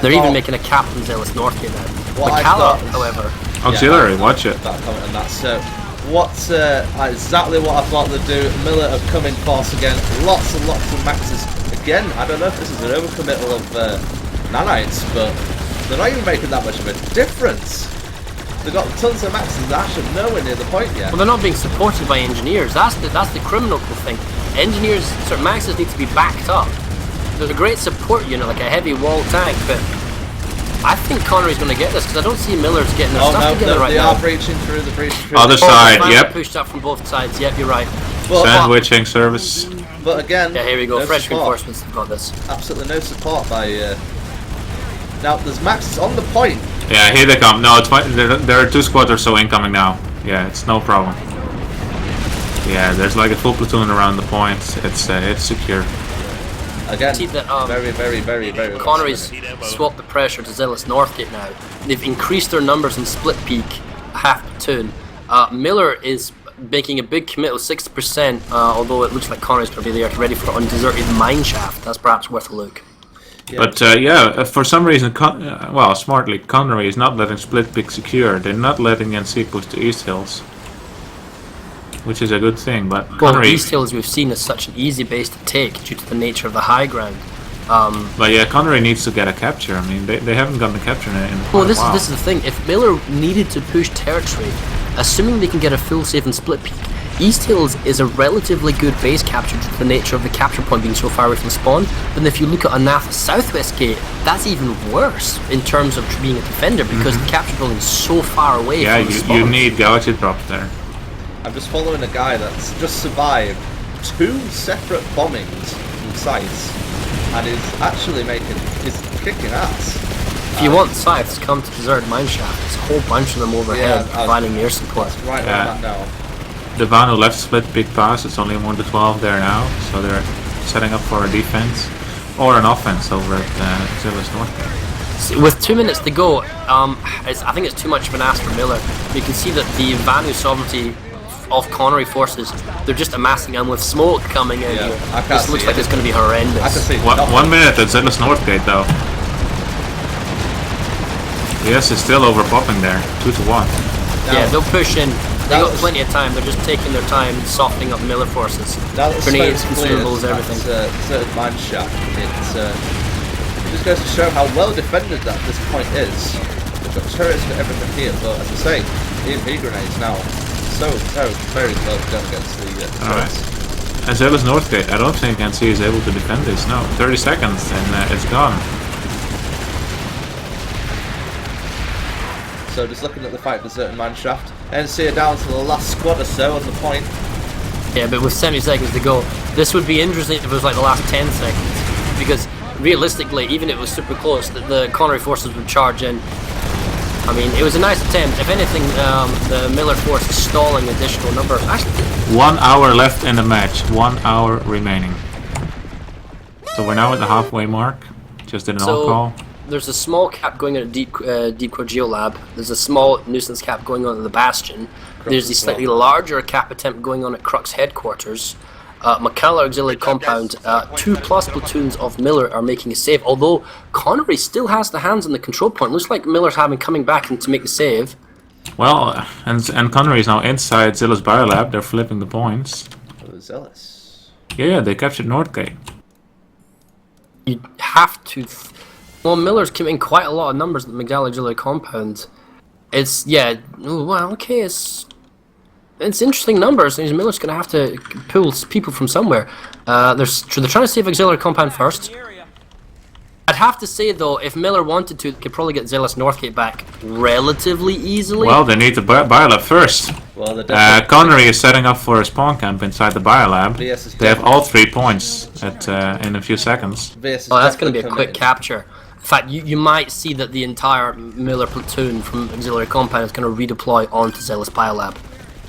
They're even making a cap from Zealous Northgate now. McCalla, however. Auxiliary, watch it. That comment on that. So, what's exactly what I thought they'd do. Miller have come in force again. Lots and lots of maxes. Again, I don't know if this is an overcommittal of nanites, but they're not even making that much of a difference. They've got tons of maxes, they're actually nowhere near the point yet. Well, they're not being supported by engineers. That's the criminal thing. Engineers, sort of maxes need to be backed up. There's a great support unit, like a heavy wall tank, but I think Connery's going to get this because I don't see Miller's getting their stuff together right now. They are breaching through the breach. Other side, yep. Pushed up from both sides. Yep, you're right. But, sandwiching service. But again, yeah, here we go. No Fresh support. reinforcements have got this. Absolutely no support by. Now there's maxes on the point. Yeah, here they come. No, it's fine. There are 2 squads or so incoming now. Yeah, it's no problem. Yeah, there's like a full platoon around the point. It's secure. Again, see that, very. Connery's swapped the pressure to Zealous Northgate now. They've increased their numbers in Split Peak, half platoon. Miller is making a big commit with 60%, although it looks like Connery's going to be there ready for an undeserted mine shaft. That's perhaps worth a look. Yeah. But for some reason, smartly, Connery is not letting Split Peak secure. They're not letting NC push to East Hills, which is a good thing. But Connery, East Hills we've seen is such an easy base to take due to the nature of the high ground. But yeah, Connery needs to get a capture. I mean, they haven't gotten a capture in well, this is the thing. If Miller needed to push territory, assuming they can get a full save in Split Peak, East Hills is a relatively good base capture due to the nature of the capture point being so far away from spawn. But if you look at Anath Southwest Gate, that's even worse in terms of being a defender because the capture building is so far away from the spawn. You need galaxy drops there. I'm just following a guy that's just survived 2 separate bombings from sites and is actually kicking ass. If you want scythes, come to Deserted Mineshaft. There's a whole bunch of them overhead providing air support. Right on that now. The van who left Split Big Pass, it's only 1 to 12 there now, so they're setting up for a defense or an offense over at Zealous North. With 2 minutes to go, I think it's too much of an ask for Miller. You can see that the Vanu sovereignty of Connery forces, they're just amassing them with smoke coming in here. This looks like it's going to be horrendous. I can see 1 minute at Zealous Northgate though. Yes, it's still over popping there, 2 to 1. Yeah, they'll push in. They got plenty of time. They're just taking their time softening up Miller forces. Now that the Grenades, smoke's cleared, consumables, everything. Certain mine shaft. It just goes to show how well defended that this point is. They've got turrets for everything here, but as I say, EMP grenades now. So very close going against the turrets. As well as Northgate, I don't think NC is able to defend this. No, 30 seconds and it's gone. So just looking at the fight for certain mine shaft, NC are down to the last squad or so on the point. Yeah, but with 70 seconds to go, this would be interesting if it was like the last 10 seconds. Because realistically, even if it was super close, the Connery forces would charge in. I mean, it was a nice attempt. If anything, the Miller force is stalling additional numbers. Actually, 1 hour left in the match. 1 hour remaining. So we're now at the halfway mark. Just did an all call. There's a small cap going on at Deep Core Geolab. There's a small nuisance cap going on at the Bastion. There's the slightly larger cap attempt going on at Crux headquarters. McCalla Auxiliary Compound, 2+ platoons of Miller are making a save, although Connery still has the hands on the control point. Looks like Miller's coming back in to make the save. Well, and Connery is now inside Zilla's biolab. They're flipping the points. Oh, Zealous. Yeah, they captured Northgate. You have to... Well, Miller's committing quite a lot of numbers at the McCalla Auxiliary Compound. It's, yeah, well, okay, it's interesting numbers. Miller's going to have to pull people from somewhere. They're trying to save Auxiliary Compound first. I'd have to say, though, if Miller wanted to, they could probably get Zealous Northgate back relatively easily. Well, they need the biolab first. Well, Connery is setting up for a spawn camp inside the biolab. They have all 3 points in a few seconds. Oh, that's going to be a quick capture. In fact, you might see that the entire Miller platoon from Auxiliary Compound is going to redeploy onto Zealous biolab.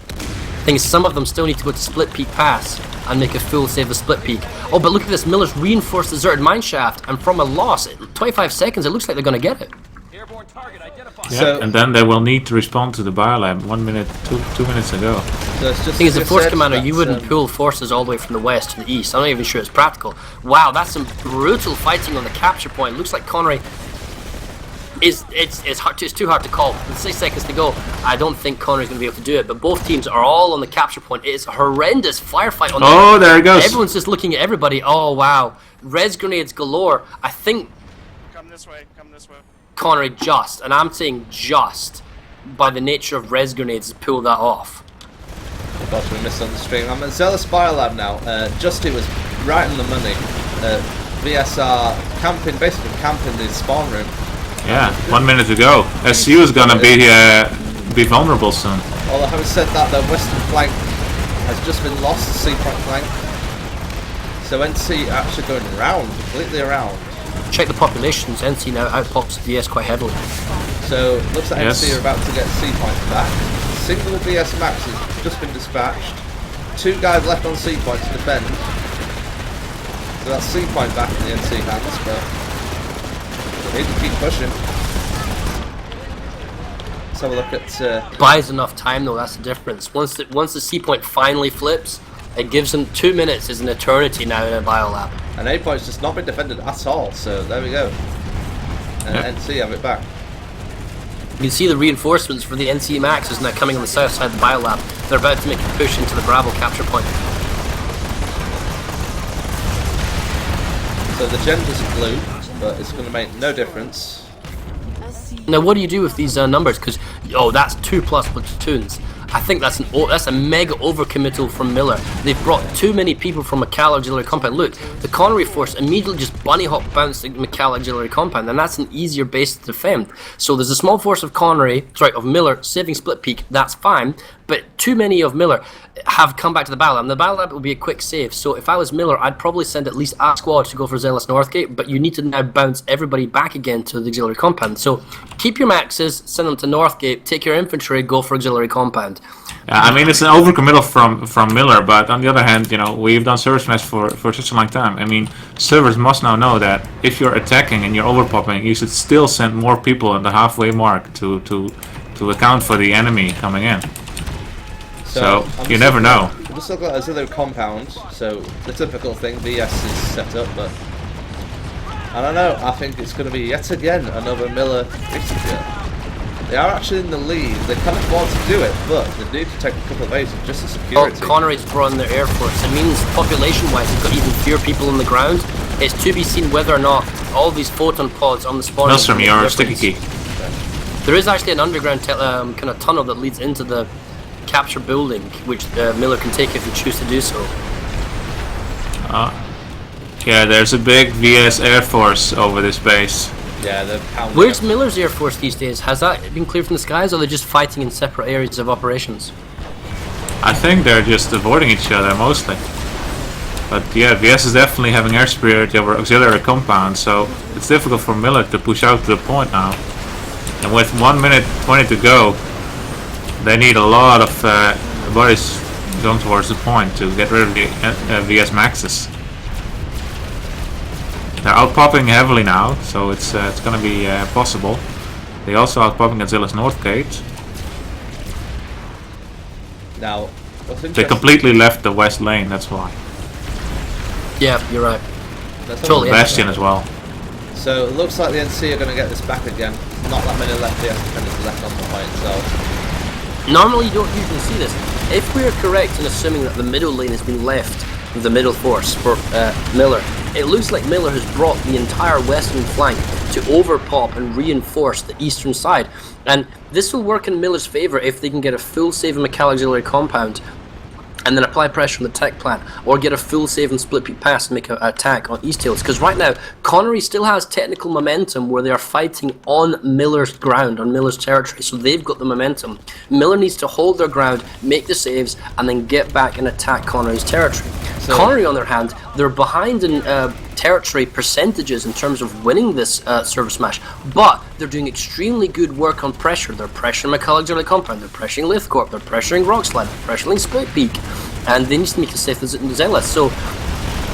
The thing is, some of them still need to go to Split Peak Pass and make a full save of Split Peak. Oh, but look at this, Miller's reinforced the deserted mine shaft, and from a loss, 25 seconds, it looks like they're going to get it. Yeah, so, and then they will need to respond to the biolab 1 minute, 2 minutes ago. So it's just The thing is, the Force Commander, you that's, wouldn't pull forces all the way from the west to the east. I'm not even sure it's practical. Wow, that's some brutal fighting on the capture point. Looks like Connery it's too hard to call. With 6 seconds to go, I don't think Connery's going to be able to do it. But both teams are all on the capture point. It is a horrendous firefight on the Oh, there it goes. Everyone's just looking at everybody. Oh, wow. Res grenades galore. I think Come this way, come this way. Connery just, and I'm saying just, by the nature of res grenades, has pulled that off. I thought we missed on the stream. I'm at Zealous Biolab now. Justy was right on the money. VSR basically camping the spawn room. Yeah, 1 minute to go. SU is gonna be vulnerable soon. Although having said that, the western flank has just been lost, the seapoint flank. So NC actually going around, completely around. Check the populations. NC now outpops VS quite heavily. So looks like Yes. NC are about to get seapoints back. Single VS Max has just been dispatched. 2 guys left on seapoint to defend. So that's seapoint back in the NC hands, but they need to keep pushing. Let's have a look at... Buys enough time though, that's the difference. Once the C point finally flips, it gives them 2 minutes is an eternity now in a biolab. And A point's just not been defended at all, so there we go. And NC have it back. You can see the reinforcements for the NC Max is now coming on the south side of the biolab. They're about to make a push into the Bravo capture point. So the gender's blue, but it's going to make no difference. Now, what do you do with these numbers? Because that's 2+ platoons. I think that's a mega overcommittal from Miller. They've brought too many people from McCalla Auxiliary Compound. Look, the Connery force immediately just bunny hop bounced the McCalla Auxiliary Compound, and that's an easier base to defend. So there's a small force of Miller saving Split Peak. That's fine, but too many of Miller have come back to the battle lab. And the battle lab will be a quick save. So if I was Miller, I'd probably send at least a squad to go for Zealous Northgate, but you need to now bounce everybody back again to the Auxiliary Compound. So keep your maxes, send them to Northgate, take your infantry, go for Auxiliary Compound. Yeah, I mean, it's an overcommittal from Miller, but on the other hand, we've done ServerSmash for such a long time. I mean, servers must now know that if you're attacking and you're overpopping, you should still send more people at the halfway mark to account for the enemy coming in. So you never know. We'll just look at Auxiliary Compound. So the typical thing, VS is set up, but I don't know. I think it's going to be yet again another Miller victory. They are actually in the lead. They can afford to do it, but they need to take a couple of aces just for security. Oh, Connery's brought in their air force. It means population-wise, they've got even fewer people on the ground. It's to be seen whether or not all these photon pods on the spawn. Maelstrom, your sticky key. There is actually an underground kind of tunnel that leads into the capture building, which Miller can take if he chooses to do so. Yeah, there's a big VS Air Force over this base. Yeah, they're pounding. Where's Miller's Air Force these days? Has that been cleared from the skies, or are they just fighting in separate areas of operations? I think they're just avoiding each other mostly. But yeah, VS is definitely having air superiority over auxiliary compounds, so it's difficult for Miller to push out to the point now. And with 1 minute 20 to go, they need a lot of bodies going towards the point to get rid of the VS Maxes. They're outpopping heavily now, so it's going to be possible. They also outpopping at Zilla's North Gate. Now, They completely left the west lane, that's why. Yeah, you're right. totally Bastion as well. So it looks like the NC are going to get this back again. Not that many left here, defenders left on the point, so... Normally you don't usually see this. If we're correct in assuming that the middle lane has been left with the middle force for Miller, it looks like Miller has brought the entire western flank to overpop and reinforce the eastern side. And this will work in Miller's favour if they can get a full save in McCall Auxiliary Compound and then apply pressure on the tech plant, or get a full save and Split Peak Pass and make an attack on East Hills. Because right now, Connery still has technical momentum where they are fighting on Miller's ground, on Miller's territory, so they've got the momentum. Miller needs to hold their ground, make the saves, and then get back and attack Connery's territory. So, Connery, on their hand, they're behind in territory percentages in terms of winning this ServerSmash, but they're doing extremely good work on pressure. They're pressuring McCall Auxiliary Compound, they're pressuring Lithcorp, they're pressuring Rockslide, they're pressuring Split Peak, and they need to make a safe Zealous. So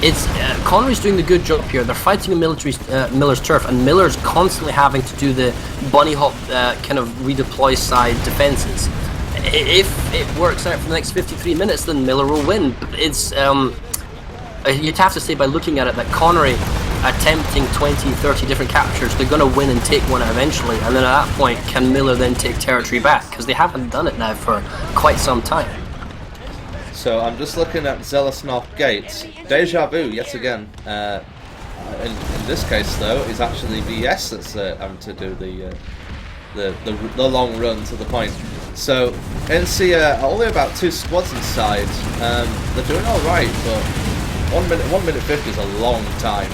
it's Connery's doing the good job here. They're fighting in Miller's turf, and Miller's constantly having to do the bunny hop kind of redeploy side defenses. If it works out for the next 53 minutes, then Miller will win. But it's you'd have to say, by looking at it, that Connery attempting 20, 30 different captures, they're going to win and take one eventually, and then at that point, can Miller then take territory back? Because they haven't done it now for quite some time. So I'm just looking at Zealous North Gate. Deja vu yet again. In this case, though, is actually VS that's having to do the long run to the point. So NC are only about 2 squads inside. They're doing all right, but 1 minute 50 is a long time.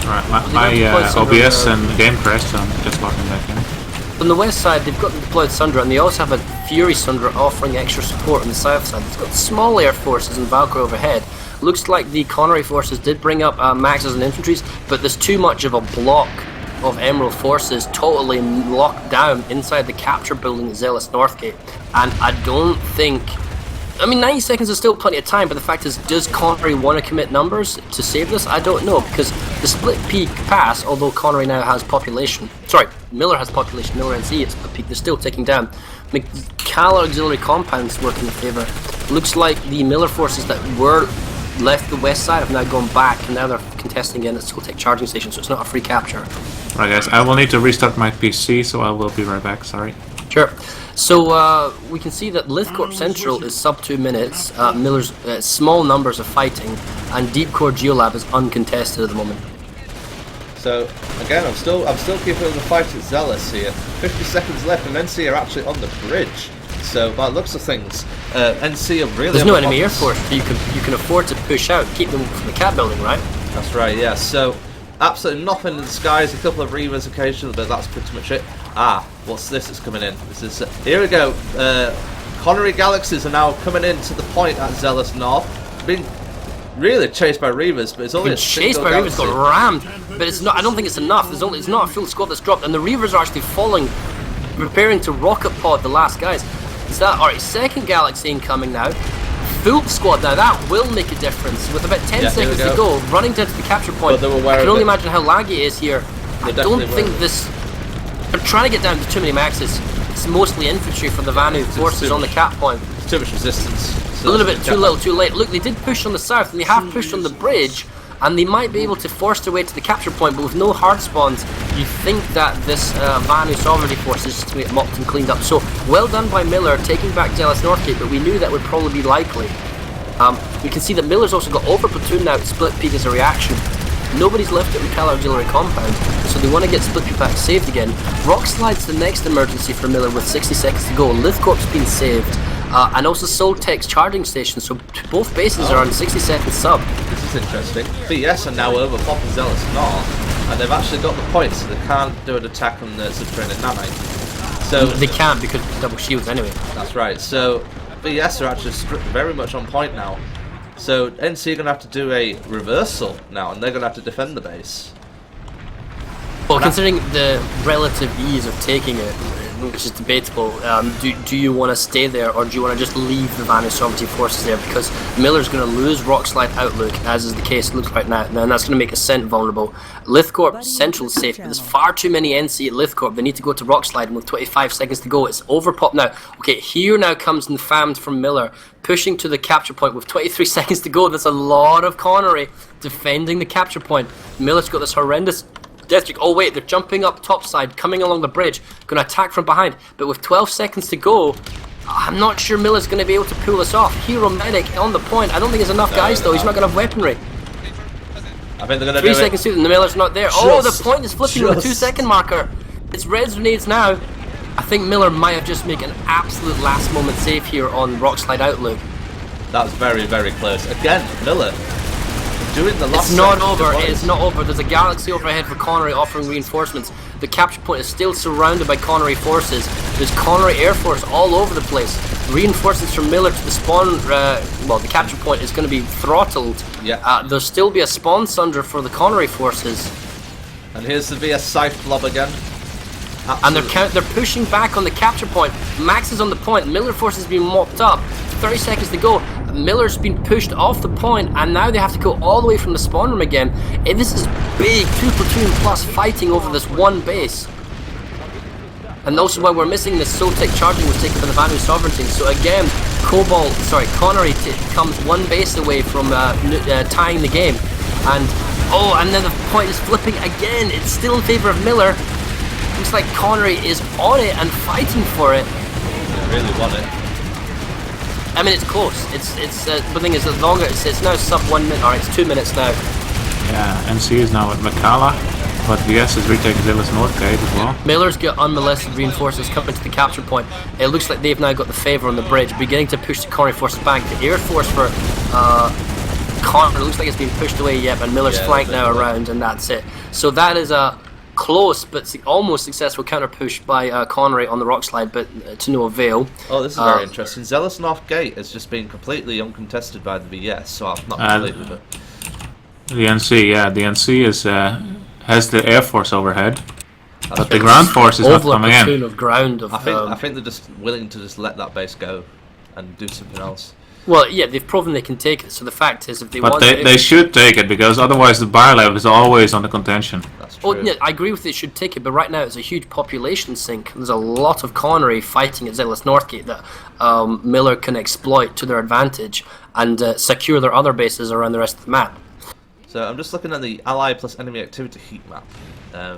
Alright, my OBS and game crashed, so I'm just logging back in. On the west side, they've got the deployed Sundra, and they also have a Fury Sundra offering extra support on the south side. It's got small air forces and Valkyrie overhead. Looks like the Connery forces did bring up Maxes and infantries, but there's too much of a block of Emerald forces totally locked down inside the capture building at Zealous Northgate. And I don't think... I mean, 90 seconds is still plenty of time, but the fact is, does Connery want to commit numbers to save this? I don't know, because the Split Peak Pass, although Connery now has population... Sorry, Miller has population, Miller NC at Split Peak, they're still taking down. McCall Auxiliary Compounds work in the favour. Looks like the Miller forces that were left the west side have now gone back, and now they're contesting again at Skulltech charging station, so it's not a free capture. Right, guys, I will need to restart my PC, so I will be right back, sorry. Sure. So we can see that Lithcorp Central is sub 2 minutes, Miller's small numbers of fighting, and Deep Core Geolab is uncontested at the moment. So again, I'm still keeping the fight at Zealous here. 50 seconds left, and NC are actually on the bridge. So by the looks of things, NC are really... There's no enemy air force, so you can afford to push out, keep them from the cat building, right? That's right, yeah. So absolutely nothing in the skies, a couple of Reavers occasionally, but that's pretty much it. Ah, what's this that's coming in? This is here we go. Connery Galaxies are now coming in to the point at Zealous North. Being really chased by Reavers, but it's only chased by Reavers, got rammed, but it's not. I don't think it's enough. It's not a full squad that's dropped, and the Reavers are actually falling, preparing to rocket pod the last guys. Is that alright? Second Galaxy incoming now. Full squad now. That will make a difference. With about 10 seconds to go, running down to the capture point. I can only imagine how laggy it is here. I don't think this. They're trying to get down to too many maxes. It's mostly infantry from the Vanu forces on the cap point. Too much resistance. A little bit too little, too late. Look, they did push on the south, and they have pushed on the bridge, and they might be able to force their way to the capture point, but with no hard spawns, you think that this Vanu Sovereignty Force is just going to get mopped and cleaned up. So, well done by Miller taking back Zealous Northgate, but we knew that would probably be likely. We can see that Miller's also got over platoon now to Split Peak as a reaction. Nobody's left at Raquel Auxiliary Compound, so they want to get Split Peak back saved again. Rock Slide's the next emergency for Miller with 60 seconds to go. Lithcorp's been saved, and also Soltech's charging station, so both bases are on 60 seconds sub. This is interesting. BS are now over popping Zealous North, and they've actually got the points, so they can't do an attack on the subterranean nanite. So They can't because of double shields anyway. that's right. So BS are actually very much on point now. So NC are going to have to do a reversal now, and they're going to have to defend the base. Well, considering the relative ease of taking it, which is debatable, do you want to stay there, or do you want to just leave the Vanu Sovereignty Forces there? Because Miller's going to lose Rockslide Outlook, as is the case looks right now, and that's going to make Ascent vulnerable. Lithcorp Central is safe, but there's far too many NC at Lithcorp. They need to go to Rockslide, and with 25 seconds to go, it's overpop now. Okay, here now comes Infammed from Miller, pushing to the capture point with 23 seconds to go. That's a lot of Connery defending the capture point. Miller's got this horrendous Deathstreak. Oh wait, they're jumping up topside, coming along the bridge, going to attack from behind. But with 12 seconds to go, I'm not sure Miller's going to be able to pull this off. Hero Medic on the point. I don't think there's enough guys though. He's not going to have weaponry. I think they're going to 3 seconds to, and the Miller's not there. Oh, the point is flipping with the 2 second marker. It's red grenades now. I think Miller might have just made an absolute last moment save here on Rockslide Outlook. That's very, very close. Again, Miller doing the last. It's not over. It's not over. There's a galaxy overhead for Connery offering reinforcements. The capture point is still surrounded by Connery forces. There's Connery Air Force all over the place. Reinforcements from Miller to the spawn. Well, the capture point is going to be throttled. Yeah. There'll still be a spawn sunder for the Connery forces. And here's the VS Scythe blob again. And they're pushing back on the capture point. Max is on the point. Miller force has been mopped up. 30 seconds to go. Miller's been pushed off the point, and now they have to go all the way from the spawn room again. And this is big, 2 platoon plus fighting over this one base. And also why we're missing this Soltech charging was taken by the Vanu Sovereignty. So again, Connery comes one base away from tying the game. And then the point is flipping again. It's still in favor of Miller. Looks like Connery is on it and fighting for it. They really want it. I mean, it's close. The thing is, longer. It's now sub 1 minute. Alright, it's 2 minutes now. Yeah, NC is now at Macala, but VS is retaking Zealous Northgate as well. Miller's got unmolested reinforcements coming to the capture point. It looks like they've now got the favour on the bridge, beginning to push the Connery forces back. The Air Force for Connery looks like it's been pushed away yet, and Miller's flanked now around, and that's it. So that is a close but almost successful counter push by Connery on the rock slide, but to no avail. Oh, this is very interesting. Zealous North Gate has just been completely uncontested by the VS, so I'm not completely, but the NC, yeah, the NC is has the Air Force overhead, but the ground force is not coming in. Of ground of, I think they're just willing to just let that base go and do something else. Well, yeah, they've proven they can take it. So the fact is, if they want, they should take it, because otherwise the bar level is always on the contention. That's true. Oh, yeah, I agree with it. Should take it, but right now it's a huge population sink. There's a lot of Connery fighting at Zealous Northgate that Miller can exploit to their advantage and secure their other bases around the rest of the map. So I'm just looking at the ally plus enemy activity heat map.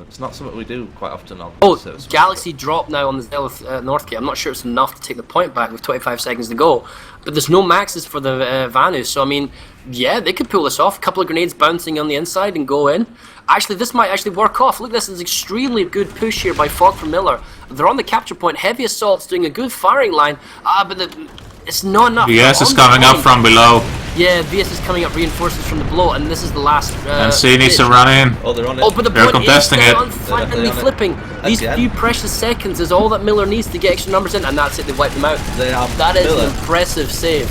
It's not something we do quite often on. Oh, Galaxy drop now on the Zealous Northgate. I'm not sure it's enough to take the point back with 25 seconds to go. But there's no maxes for the Vanu, so I mean, yeah, they could pull this off. A couple of grenades bouncing on the inside and go in. Actually, this might actually work off. Look, this is extremely good push here by Fog from Miller. They're on the capture point. Heavy Assault's doing a good firing line, but it's not enough. VS is coming up from below. Yeah, VS is coming up, reinforcements from the below, and this is the last. And C needs to run in. Oh, they're on it. Oh, but the they're point contesting is it. Finally flipping. These few precious seconds is all that Miller needs to get extra numbers in, and that's it. They wipe them out. That is an impressive save.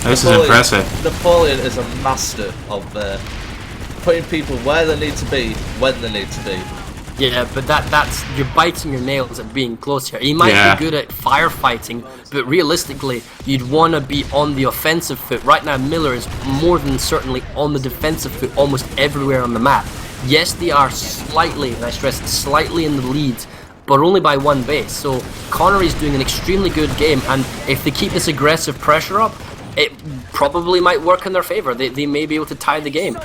This is impressive. Napoleon is a master of putting people where they need to be when they need to be. Yeah, but that's you're biting your nails at being close here. He might be good at firefighting, but realistically, you'd want to be on the offensive foot. Right now, Miller is more than certainly on the defensive foot almost everywhere on the map. Yes, they are slightly, and I stress slightly, in the lead, but only by one base. So Connery's doing an extremely good game, and if they keep this aggressive pressure up, it probably might work in their favor. They may be able to tie the game.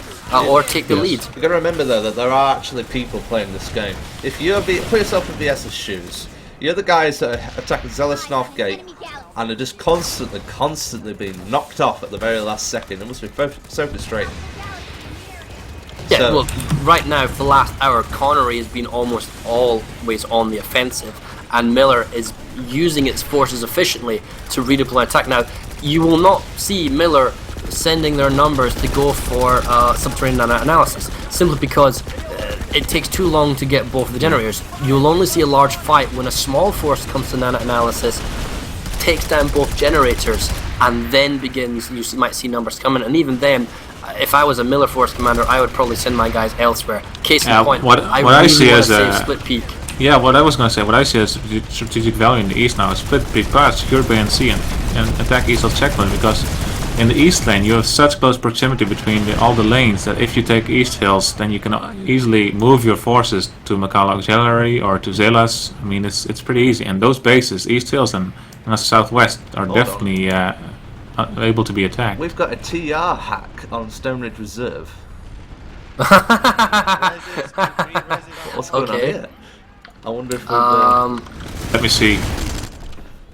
or take the lead. You've got to remember though that there are actually people playing this game. If you put yourself in VS's shoes, you're the guys that are attacking Zealous Northgate and are just constantly being knocked off at the very last second. It must be so frustrating. Yeah, So- well, right now, for the last hour, Connery has been almost always on the offensive, and Miller is using its forces efficiently to redeploy attack. Now, you will not see Miller sending their numbers to go for subterranean analysis, simply because it takes too long to get both of the generators. You'll only see a large fight when a small force comes to nano analysis, takes down both generators, and then begins. You might see numbers coming, and even then, if I was a Miller Force commander, I would probably send my guys elsewhere. Case in point, what I I really see want as to save a- Split Peak. Yeah, what I was going to say, what I see as strategic value in the east now is split peak pass, secure bay and C, and attack east of checkpoint, because in the east lane you have such close proximity between all the lanes that if you take east hills, then you can easily move your forces to Macau Auxiliary or to Zelas. I mean, it's pretty easy, and those bases, east hills and the southwest, are definitely able to be attacked. We've got a TR hack on Stone Ridge Reserve. What's going on Okay. here? I wonder if we've, Let me see.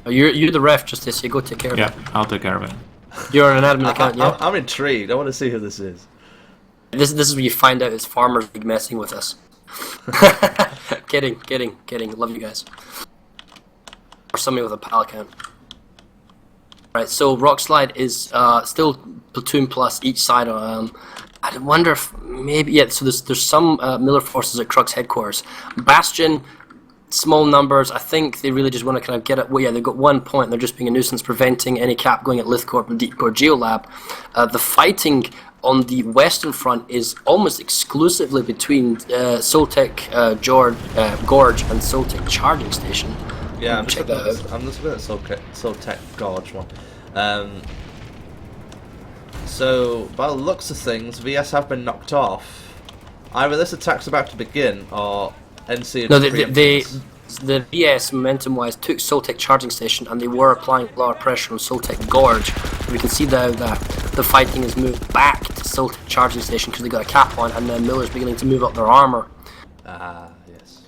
You're the ref, Justice. You go take care of Yeah, it. I'll take care of it. You're on an admin account, yeah? I'm intrigued. I want to see who this is. This is where you find out it's Farmers League messing with us. kidding. Love you guys. Or somebody with a PAL account. Right, so Rockslide is still platoon plus each side. I wonder if maybe so. There's some Miller forces at Crux headquarters. Bastion, small numbers. I think they really just want to kind of get it. Well, yeah, they've got 1 point. They're just being a nuisance, preventing any cap going at Lithcorp and Deepcore Geolab. The fighting on the western front is almost exclusively between Soltec Gorge and Soltec Charging Station. Yeah, I'm Check just that looking at Soltec Gorge one. So, by the looks of things, VS have been knocked off. Either this attack's about to begin, or NC... No, the VS momentum-wise took Soltec Charging Station, and they were applying a lot of pressure on Soltec Gorge. We can see now that the fighting has moved back to Soltec Charging Station because they got a cap on, and then Miller's beginning to move up their armor yes.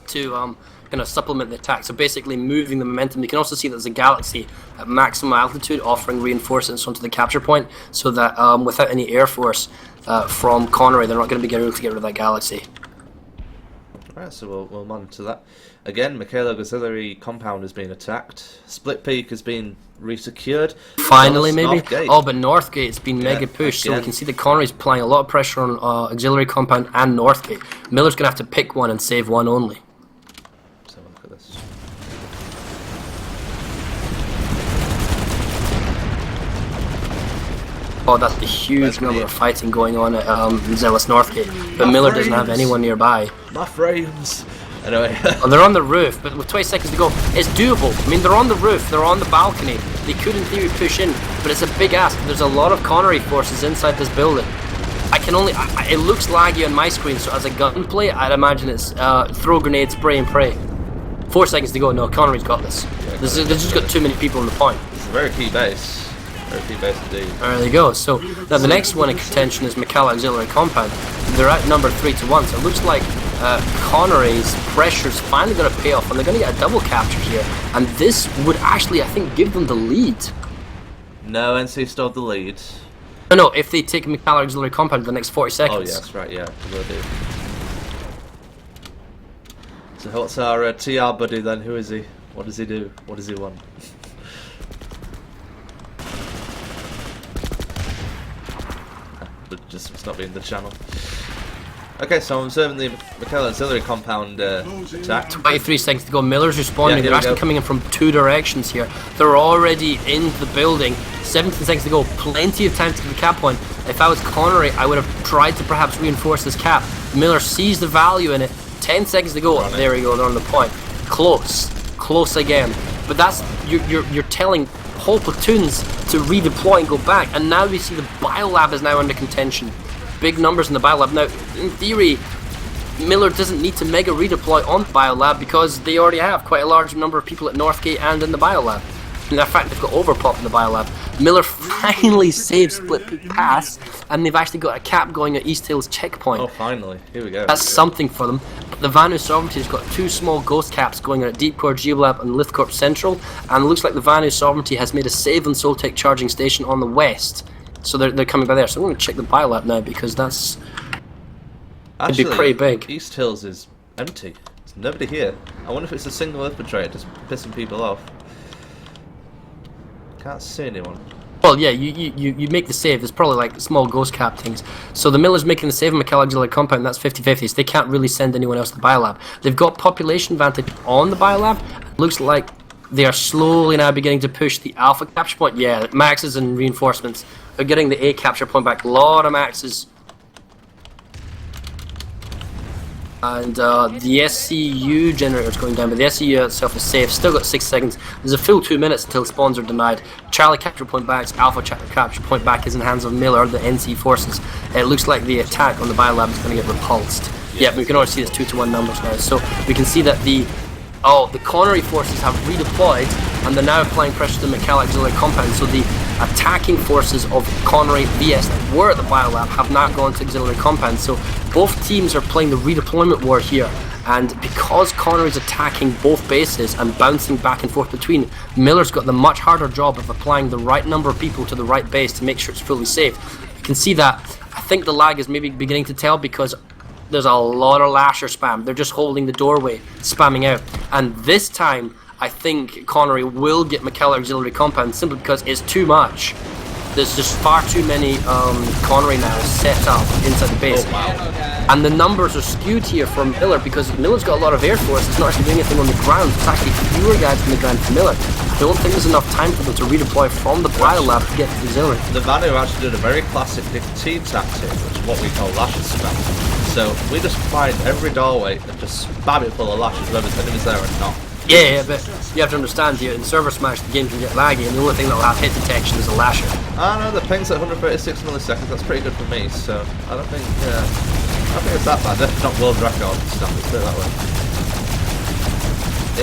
to kind of supplement the attack. So basically moving the momentum. You can also see that there's a galaxy at maximum altitude offering reinforcements onto the capture point, so that without any air force from Connery, they're not going to be able to get rid of that galaxy. Alright, so we'll monitor that. Again, Michaela Auxiliary compound has been attacked. Split Peak has been resecured. Finally, maybe? Northgate. Oh, but Northgate's been mega pushed, so we again. can see that Connery's applying a lot of pressure on Auxiliary Compound and Northgate. Miller's going to have to pick one and save one only. Let's have a look at this. Oh, that's a huge number of fighting going on at Zealous Northgate, but Miller doesn't have anyone nearby. My frames! Anyway. Oh, they're on the roof, but with 20 seconds to go, it's doable. I mean, they're on the roof, they're on the balcony. They could, in theory, push in, but it's a big ask. There's a lot of Connery forces inside this building. It looks laggy on my screen, so as a gunplay, I'd imagine it's throw grenade, spray and pray. 4 seconds to go. No, Connery's got this. There's just got too many people on the point. It's a very key base. Very key base indeed. There they go. So now the next one in contention is Macau Auxiliary Compound. They're at number 3-1, so it looks like Connery's pressure's finally going to pay off, and they're going to get a double capture here. And this would actually, I think, give them the lead. No, NC still the lead. No, if they take Macau Auxiliary Compound in the next 40 seconds. Oh yes, right, yeah, will do. So what's our TR buddy then? Who is he? What does he do? What does he want? But just it's not being the channel. Okay, so I'm observing the Macau Auxiliary Compound attack. 23 seconds to go. Miller's responding. Yeah, here They're we actually go. coming in from 2 directions here. They're already in the building. 17 seconds to go. Plenty of time to get the cap point. If I was Connery, I would have tried to perhaps reinforce this cap. Miller sees the value in it. 10 seconds to go. There we go. They're on the point. Close again. But that's you're telling whole platoons to redeploy and go back. And now we see the biolab is now under contention. Big numbers in the biolab. Now, in theory, Miller doesn't need to mega redeploy on the biolab because they already have quite a large number of people at Northgate and in the biolab. In fact, they've got overpop in the biolab. Miller finally saves split peak pass, and they've actually got a cap going at East Hills checkpoint. Oh, finally. Here we go. That's something for them. The Vanu Sovereignty's got 2 small ghost caps going on at Deep Core, Geolab, and Lithcorp Central, and it looks like the Vanu Sovereignty has made a save on Soltech charging station on the west. So they're coming by there. So I'm going to check the biolab now, because that's... Actually, it'd be pretty big. East Hills is empty. There's nobody here. I wonder if it's a single infiltrator just pissing people off. Can't see anyone. Well, yeah, you make the save. There's probably like small ghost cap things. So the Miller's making the save on McKell Auxiliary Compound. That's 50-50. So they can't really send anyone else to the biolab. They've got population advantage on the biolab. Looks like they are slowly now beginning to push the alpha capture point. Yeah, maxes and reinforcements are getting the A capture point back. A lot of maxes. And the SCU generator is going down, but the SCU itself is safe. Still got 6 seconds. There's a full 2 minutes until spawns are denied. Charlie capture point back, Alpha capture point back is in hands of Miller, the NC forces. It looks like the attack on the biolab is going to get repulsed. Yeah, we can already see it's 2-1 numbers now. So we can see that the Connery forces have redeployed, and they're now applying pressure to the McKell Auxiliary Compound. So the attacking forces of Connery VS that were at the biolab have not gone to Auxiliary Compound. So both teams are playing the redeployment war here. And because Connery's attacking both bases and bouncing back and forth between, Miller's got the much harder job of applying the right number of people to the right base to make sure it's fully safe. You can see that. I think the lag is maybe beginning to tell, because there's a lot of lasher spam. They're just holding the doorway, spamming out. And this time, I think Connery will get McKell Auxiliary Compound simply because it's too much. There's just far too many Connery now set up inside the base. Oh, wow. And the numbers are skewed here for Miller, because Miller's got a lot of air force. It's not actually doing anything on the ground. It's actually fewer guys on the ground for Miller. I don't think there's enough time for them to redeploy from the biolab to get to the auxiliary. The Vanu are actually doing a very classic team tactic, which is what we call lashes spam. So we just find every doorway and just spam it full of lashes, whether the enemy's there or not. Yeah, but you have to understand here, in ServerSmash the game can get laggy, and the only thing that will have hit detection is a lasher. I know, the ping's at 136 milliseconds, that's pretty good for me, so I don't think it's that bad. Definitely not world record stuff, let's put it that way.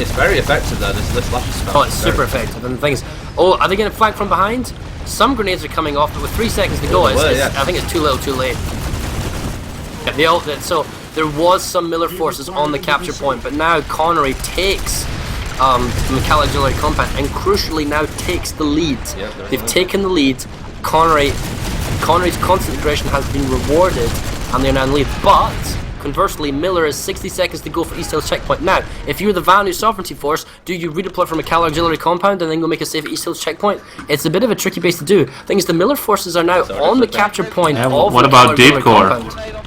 It's very effective though, this lasher spam. Oh, it's super effective, and the thing is, are they going to flank from behind? Some grenades are coming off, but with 3 seconds to go, I think it's too little too late. Yeah, so there was some Miller forces on the capture point, but now Connery takes the McKell Auxiliary Compound and crucially now takes the lead. Yeah, they've taken the lead. Connery's constant aggression has been rewarded, and they're now in the lead. But conversely, Miller has 60 seconds to go for East Hills checkpoint. Now, if you're the Vanu Sovereignty Force, do you redeploy from McKell Auxiliary Compound and then go make a save at East Hills checkpoint? It's a bit of a tricky base to do. The thing is, the Miller forces are now on the capture point of what about McKell Deep Core? Compound.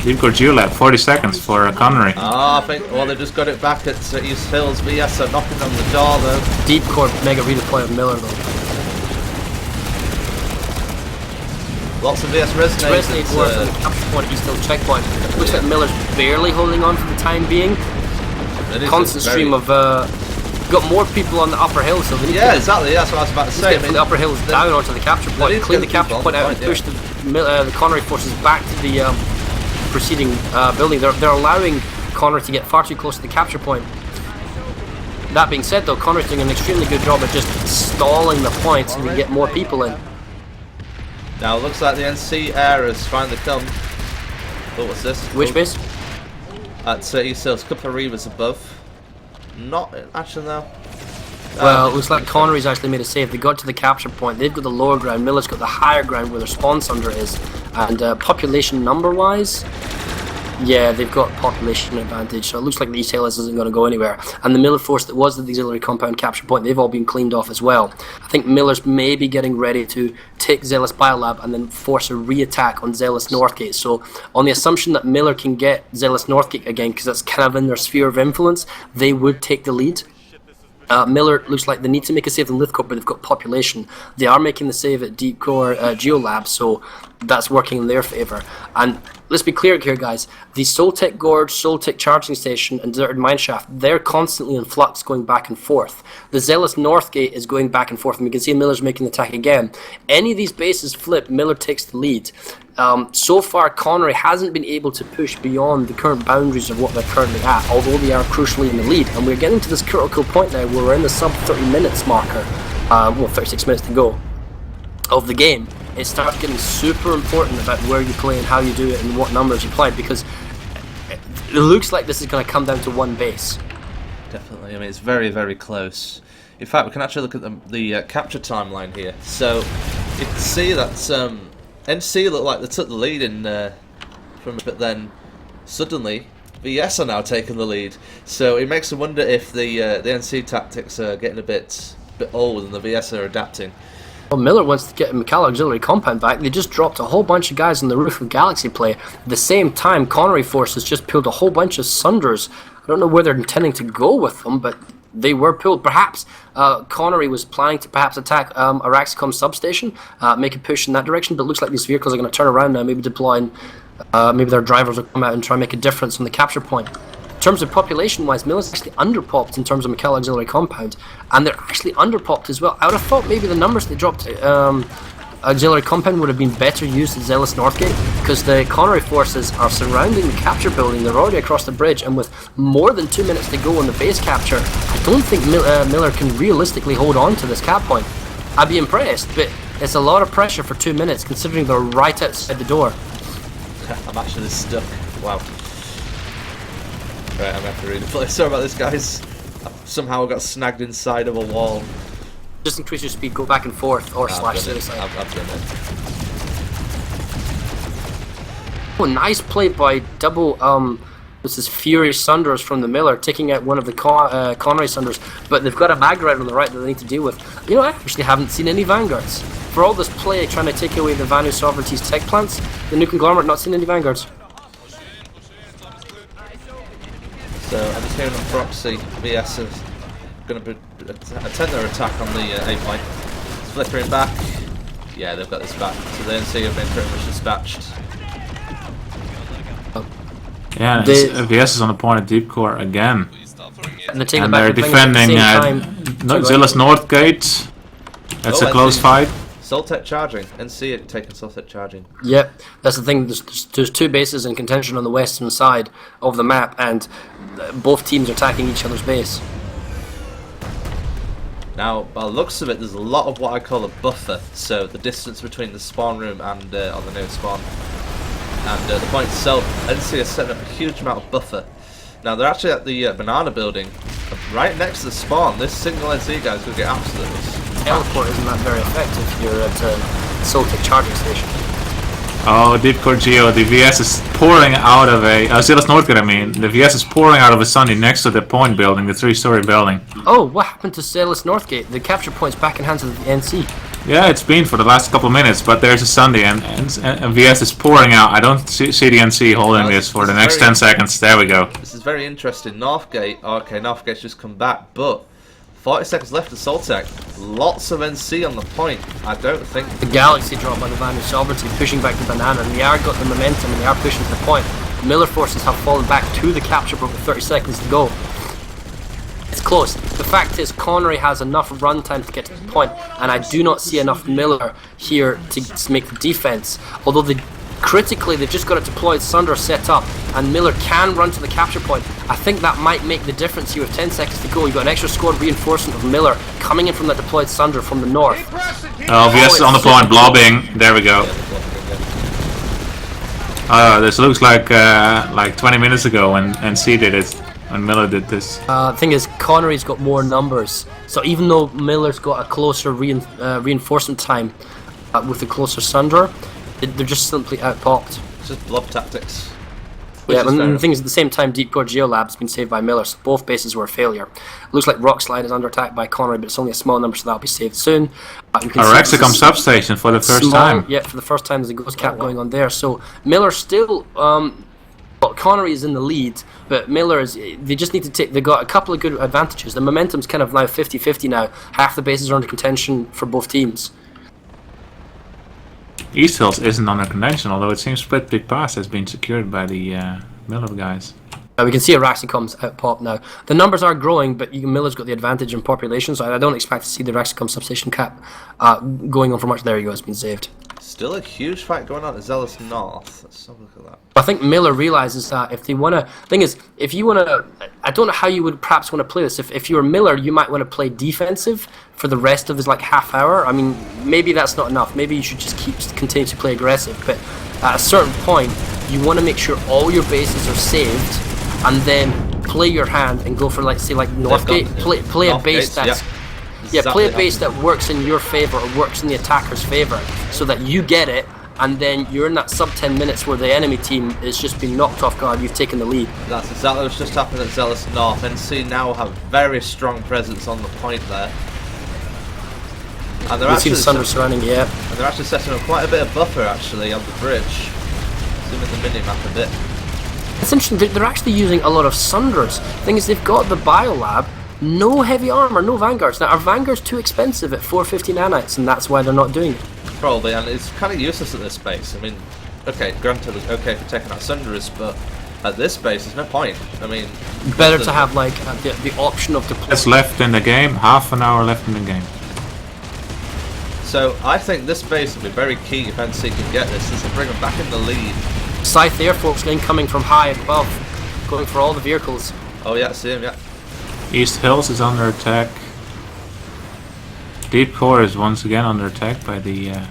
Deep Core Geolab, 40 seconds for Connery. I think, well, they've just got it back at East Hills. VS are knocking on the door though. Deep Core mega redeploy of Miller though. Lots of VS resonate. Resonate war from the capture point at East Hills checkpoint. Looks like Miller's barely holding on for the time being. Constant stream of got more people on the upper hill, so they need to exactly. That's what I was about to say. Get from the upper hills down onto the capture point, clean the capture point out, and push the Connery forces back to the preceding building. They're allowing Connery to get far too close to the capture point. That being said, though, Connery's doing an extremely good job at just stalling the points and we get more people in. Now it looks like the NC air has finally come. Oh, what's this? Which base? At East Hills, a couple of Reavers above. Not actually no. Well, it looks like Connery's actually made a save. They got to the capture point. They've got the lower ground. Miller's got the higher ground where their spawn sunder is. And population number-wise, yeah, they've got population advantage. So it looks like the East Hills isn't going to go anywhere. And the Miller force that was the auxiliary compound capture point, they've all been cleaned off as well. I think Miller's maybe getting ready to take Zealous Biolab and then force a re-attack on Zealous Northgate. So on the assumption that Miller can get Zealous Northgate again, because that's kind of in their sphere of influence, they would take the lead. Miller looks like they need to make a save in Lithcorp, but they've got population. They are making the save at Deep Core Geolab, so that's working in their favour. And let's be clear here, guys. The Soltech Gorge, Soltech Charging Station, and Deserted Mineshaft, they're constantly in flux going back and forth. The Zealous Northgate is going back and forth, and we can see Miller's making the attack again. Any of these bases flip, Miller takes the lead. So far, Connery hasn't been able to push beyond the current boundaries of what they're currently at, although they are crucially in the lead. And we're getting to this critical point now where we're in the sub 30 minutes marker, 36 minutes to go, of the game. It starts getting super important about where you play and how you do it and what numbers you play, because it looks like this is going to come down to one base. Definitely. I mean, it's very, very close. In fact, we can actually look at the capture timeline here. So you can see that NC looked like they took the lead but then suddenly VS are now taking the lead. So it makes me wonder if the NC tactics are getting a bit old and the VS are adapting. Well, Miller wants to get a McCall auxiliary compound back. They just dropped a whole bunch of guys on the roof of Galaxy Play. At the same time, Connery Forces just pulled a whole bunch of Sunders. I don't know where they're intending to go with them, but they were pulled. Perhaps Connery was planning to perhaps attack Araxicom substation, make a push in that direction, but it looks like these vehicles are going to turn around now, maybe deploying, maybe their drivers will come out and try and make a difference on the capture point. In terms of population-wise, Miller's actually underpopped in terms of McCall auxiliary compound, and they're actually underpopped as well. I would have thought maybe the numbers they dropped auxiliary compound would have been better used at Zealous Northgate, because the Connery forces are surrounding the capture building. They're already across the bridge, and with more than 2 minutes to go on the base capture, I don't think Miller can realistically hold on to this cap point. I'd be impressed, but it's a lot of pressure for 2 minutes, considering they're right outside the door. I'm actually stuck. Wow. Right, I'm going to have to read it. Sorry about this, guys. Somehow I got snagged inside of a wall. Just increase your speed, go back and forth, or slash suicide. I've done it. Oh, nice play by double, this is Fury Sunders from the Miller, taking out one of the Connery Sunders, but they've got a Magrat on the right that they need to deal with. You know, I actually haven't seen any Vanguards. For all this play trying to take away the Vanu Sovereignty's tech plants, the new conglomerate not seen any Vanguards. So I'm just hearing on proxy, VS is going to attempt their attack on the A point. It's flickering back. Yeah, they've got this back. So the NC have been pretty much dispatched. Yeah, VS is on the point of deep core again. And they're defending Zealous Northgate. That's a close fight. Soltec charging. NC are taking Soltec charging. Yep, that's the thing. There's two bases in contention on the western side of the map, and both teams are attacking each other's base. Now, by the looks of it, there's a lot of what I call a buffer. So the distance between the spawn room and on the new spawn and the point itself, NC has set up a huge amount of buffer. Now they're actually at the banana building, right next to the spawn. This single NC guy's going to get absolutely teleport isn't that very effective if you're at a Soltec charging station. Oh, Deep Core Geo, the VS is pouring out of a... Zealous Northgate, I mean. The VS is pouring out of a Sunny next to the point building, the 3-story building. Oh, what happened to Zealous Northgate? The capture point's back in hands of the NC. Yeah, it's been for the last couple of minutes, but there's a Sunday and VS is pouring out. I don't see the NC holding this for the next 10 seconds. There we go. This is very interesting. Northgate, okay, Northgate's just come back, but 40 seconds left of Soltec. Lots of NC on the point. I don't think... The Galaxy drop by the Vanu Sovereignty pushing back the banana, and they are got the momentum and they are pushing to the point. Miller forces have fallen back to the capture point with 30 seconds to go. It's close. The fact is, Connery has enough runtime to get to the point, and I do not see enough Miller here to make the defense. Although critically, they've just got a deployed Sunder set up, and Miller can run to the capture point. I think that might make the difference here with 10 seconds to go. You've got an extra squad reinforcement of Miller coming in from that deployed Sunder from the north. Oh, VS is on the point, blobbing. There we go. This looks like 20 minutes ago when NC did it. When Miller did this. The thing is, Connery's got more numbers, so even though Miller's got a closer reinforcement time with the closer Sunder, they're just simply outpopped. It's just blob tactics. Yeah, and the thing is, at the same time, Deep Core Geo Lab's been saved by Miller, so both bases were a failure. Looks like Rockslide is under attack by Connery, but it's only a small number, so that'll be saved soon. Araxicom substation for the first time. Yeah, for the first time there's a ghost cap going on there. So Miller still... well, Connery is in the lead, but Miller is... They just need to take... They've got a couple of good advantages. The momentum's kind of now 50-50 now. Half the bases are under contention for both teams. East Hills isn't under contention, although it seems Split Big Pass has been secured by the Miller guys. We can see Araxicom's out pop now. The numbers are growing, but Miller's got the advantage in population, so I don't expect to see the Araxicom substation cap going on for much. There you go, it's been saved. Still a huge fight going on at Zealous North. Let's have a look at that. I think Miller realizes that if they want to, thing is, if you want to, I don't know how you would perhaps want to play this. If you were Miller, you might want to play defensive for the rest of his like half hour. I mean, maybe that's not enough. Maybe you should just continue to play aggressive. But at a certain point, you want to make sure all your bases are saved, and then play your hand and go for, like, say, like Northgate. Play a base that's play a base that works in your favor or works in the attacker's favor, so that you get it. And then you're in that sub 10 minutes where the enemy team is just being knocked off guard. You've taken the lead. That's exactly what's just happened at Zealous North. NC now have very strong presence on the point there. And they're You see the Sunder surrounding, yeah. And they're actually setting up quite a bit of buffer actually on the bridge. Zoom in the mini-map a bit. It's interesting, they're actually using a lot of Sunders. Thing is, they've got the Biolab, no heavy armor, no Vanguards. Now, are Vanguards too expensive at 450 nanites, and that's why they're not doing it? Probably, and it's kind of useless at this base. I mean, okay, granted, it's okay for taking out Sunderers, but at this base, there's no point. I mean, better to have like the option of deployment. It's left in the game, half an hour left in the game. So I think this base will be very key if NC can get this. This will bring them back in the lead. Scythe Air Force incoming from high above, going for all the vehicles. Oh yeah, I see him, yeah. East Hills is under attack. Deep Core is once again under attack by the VS.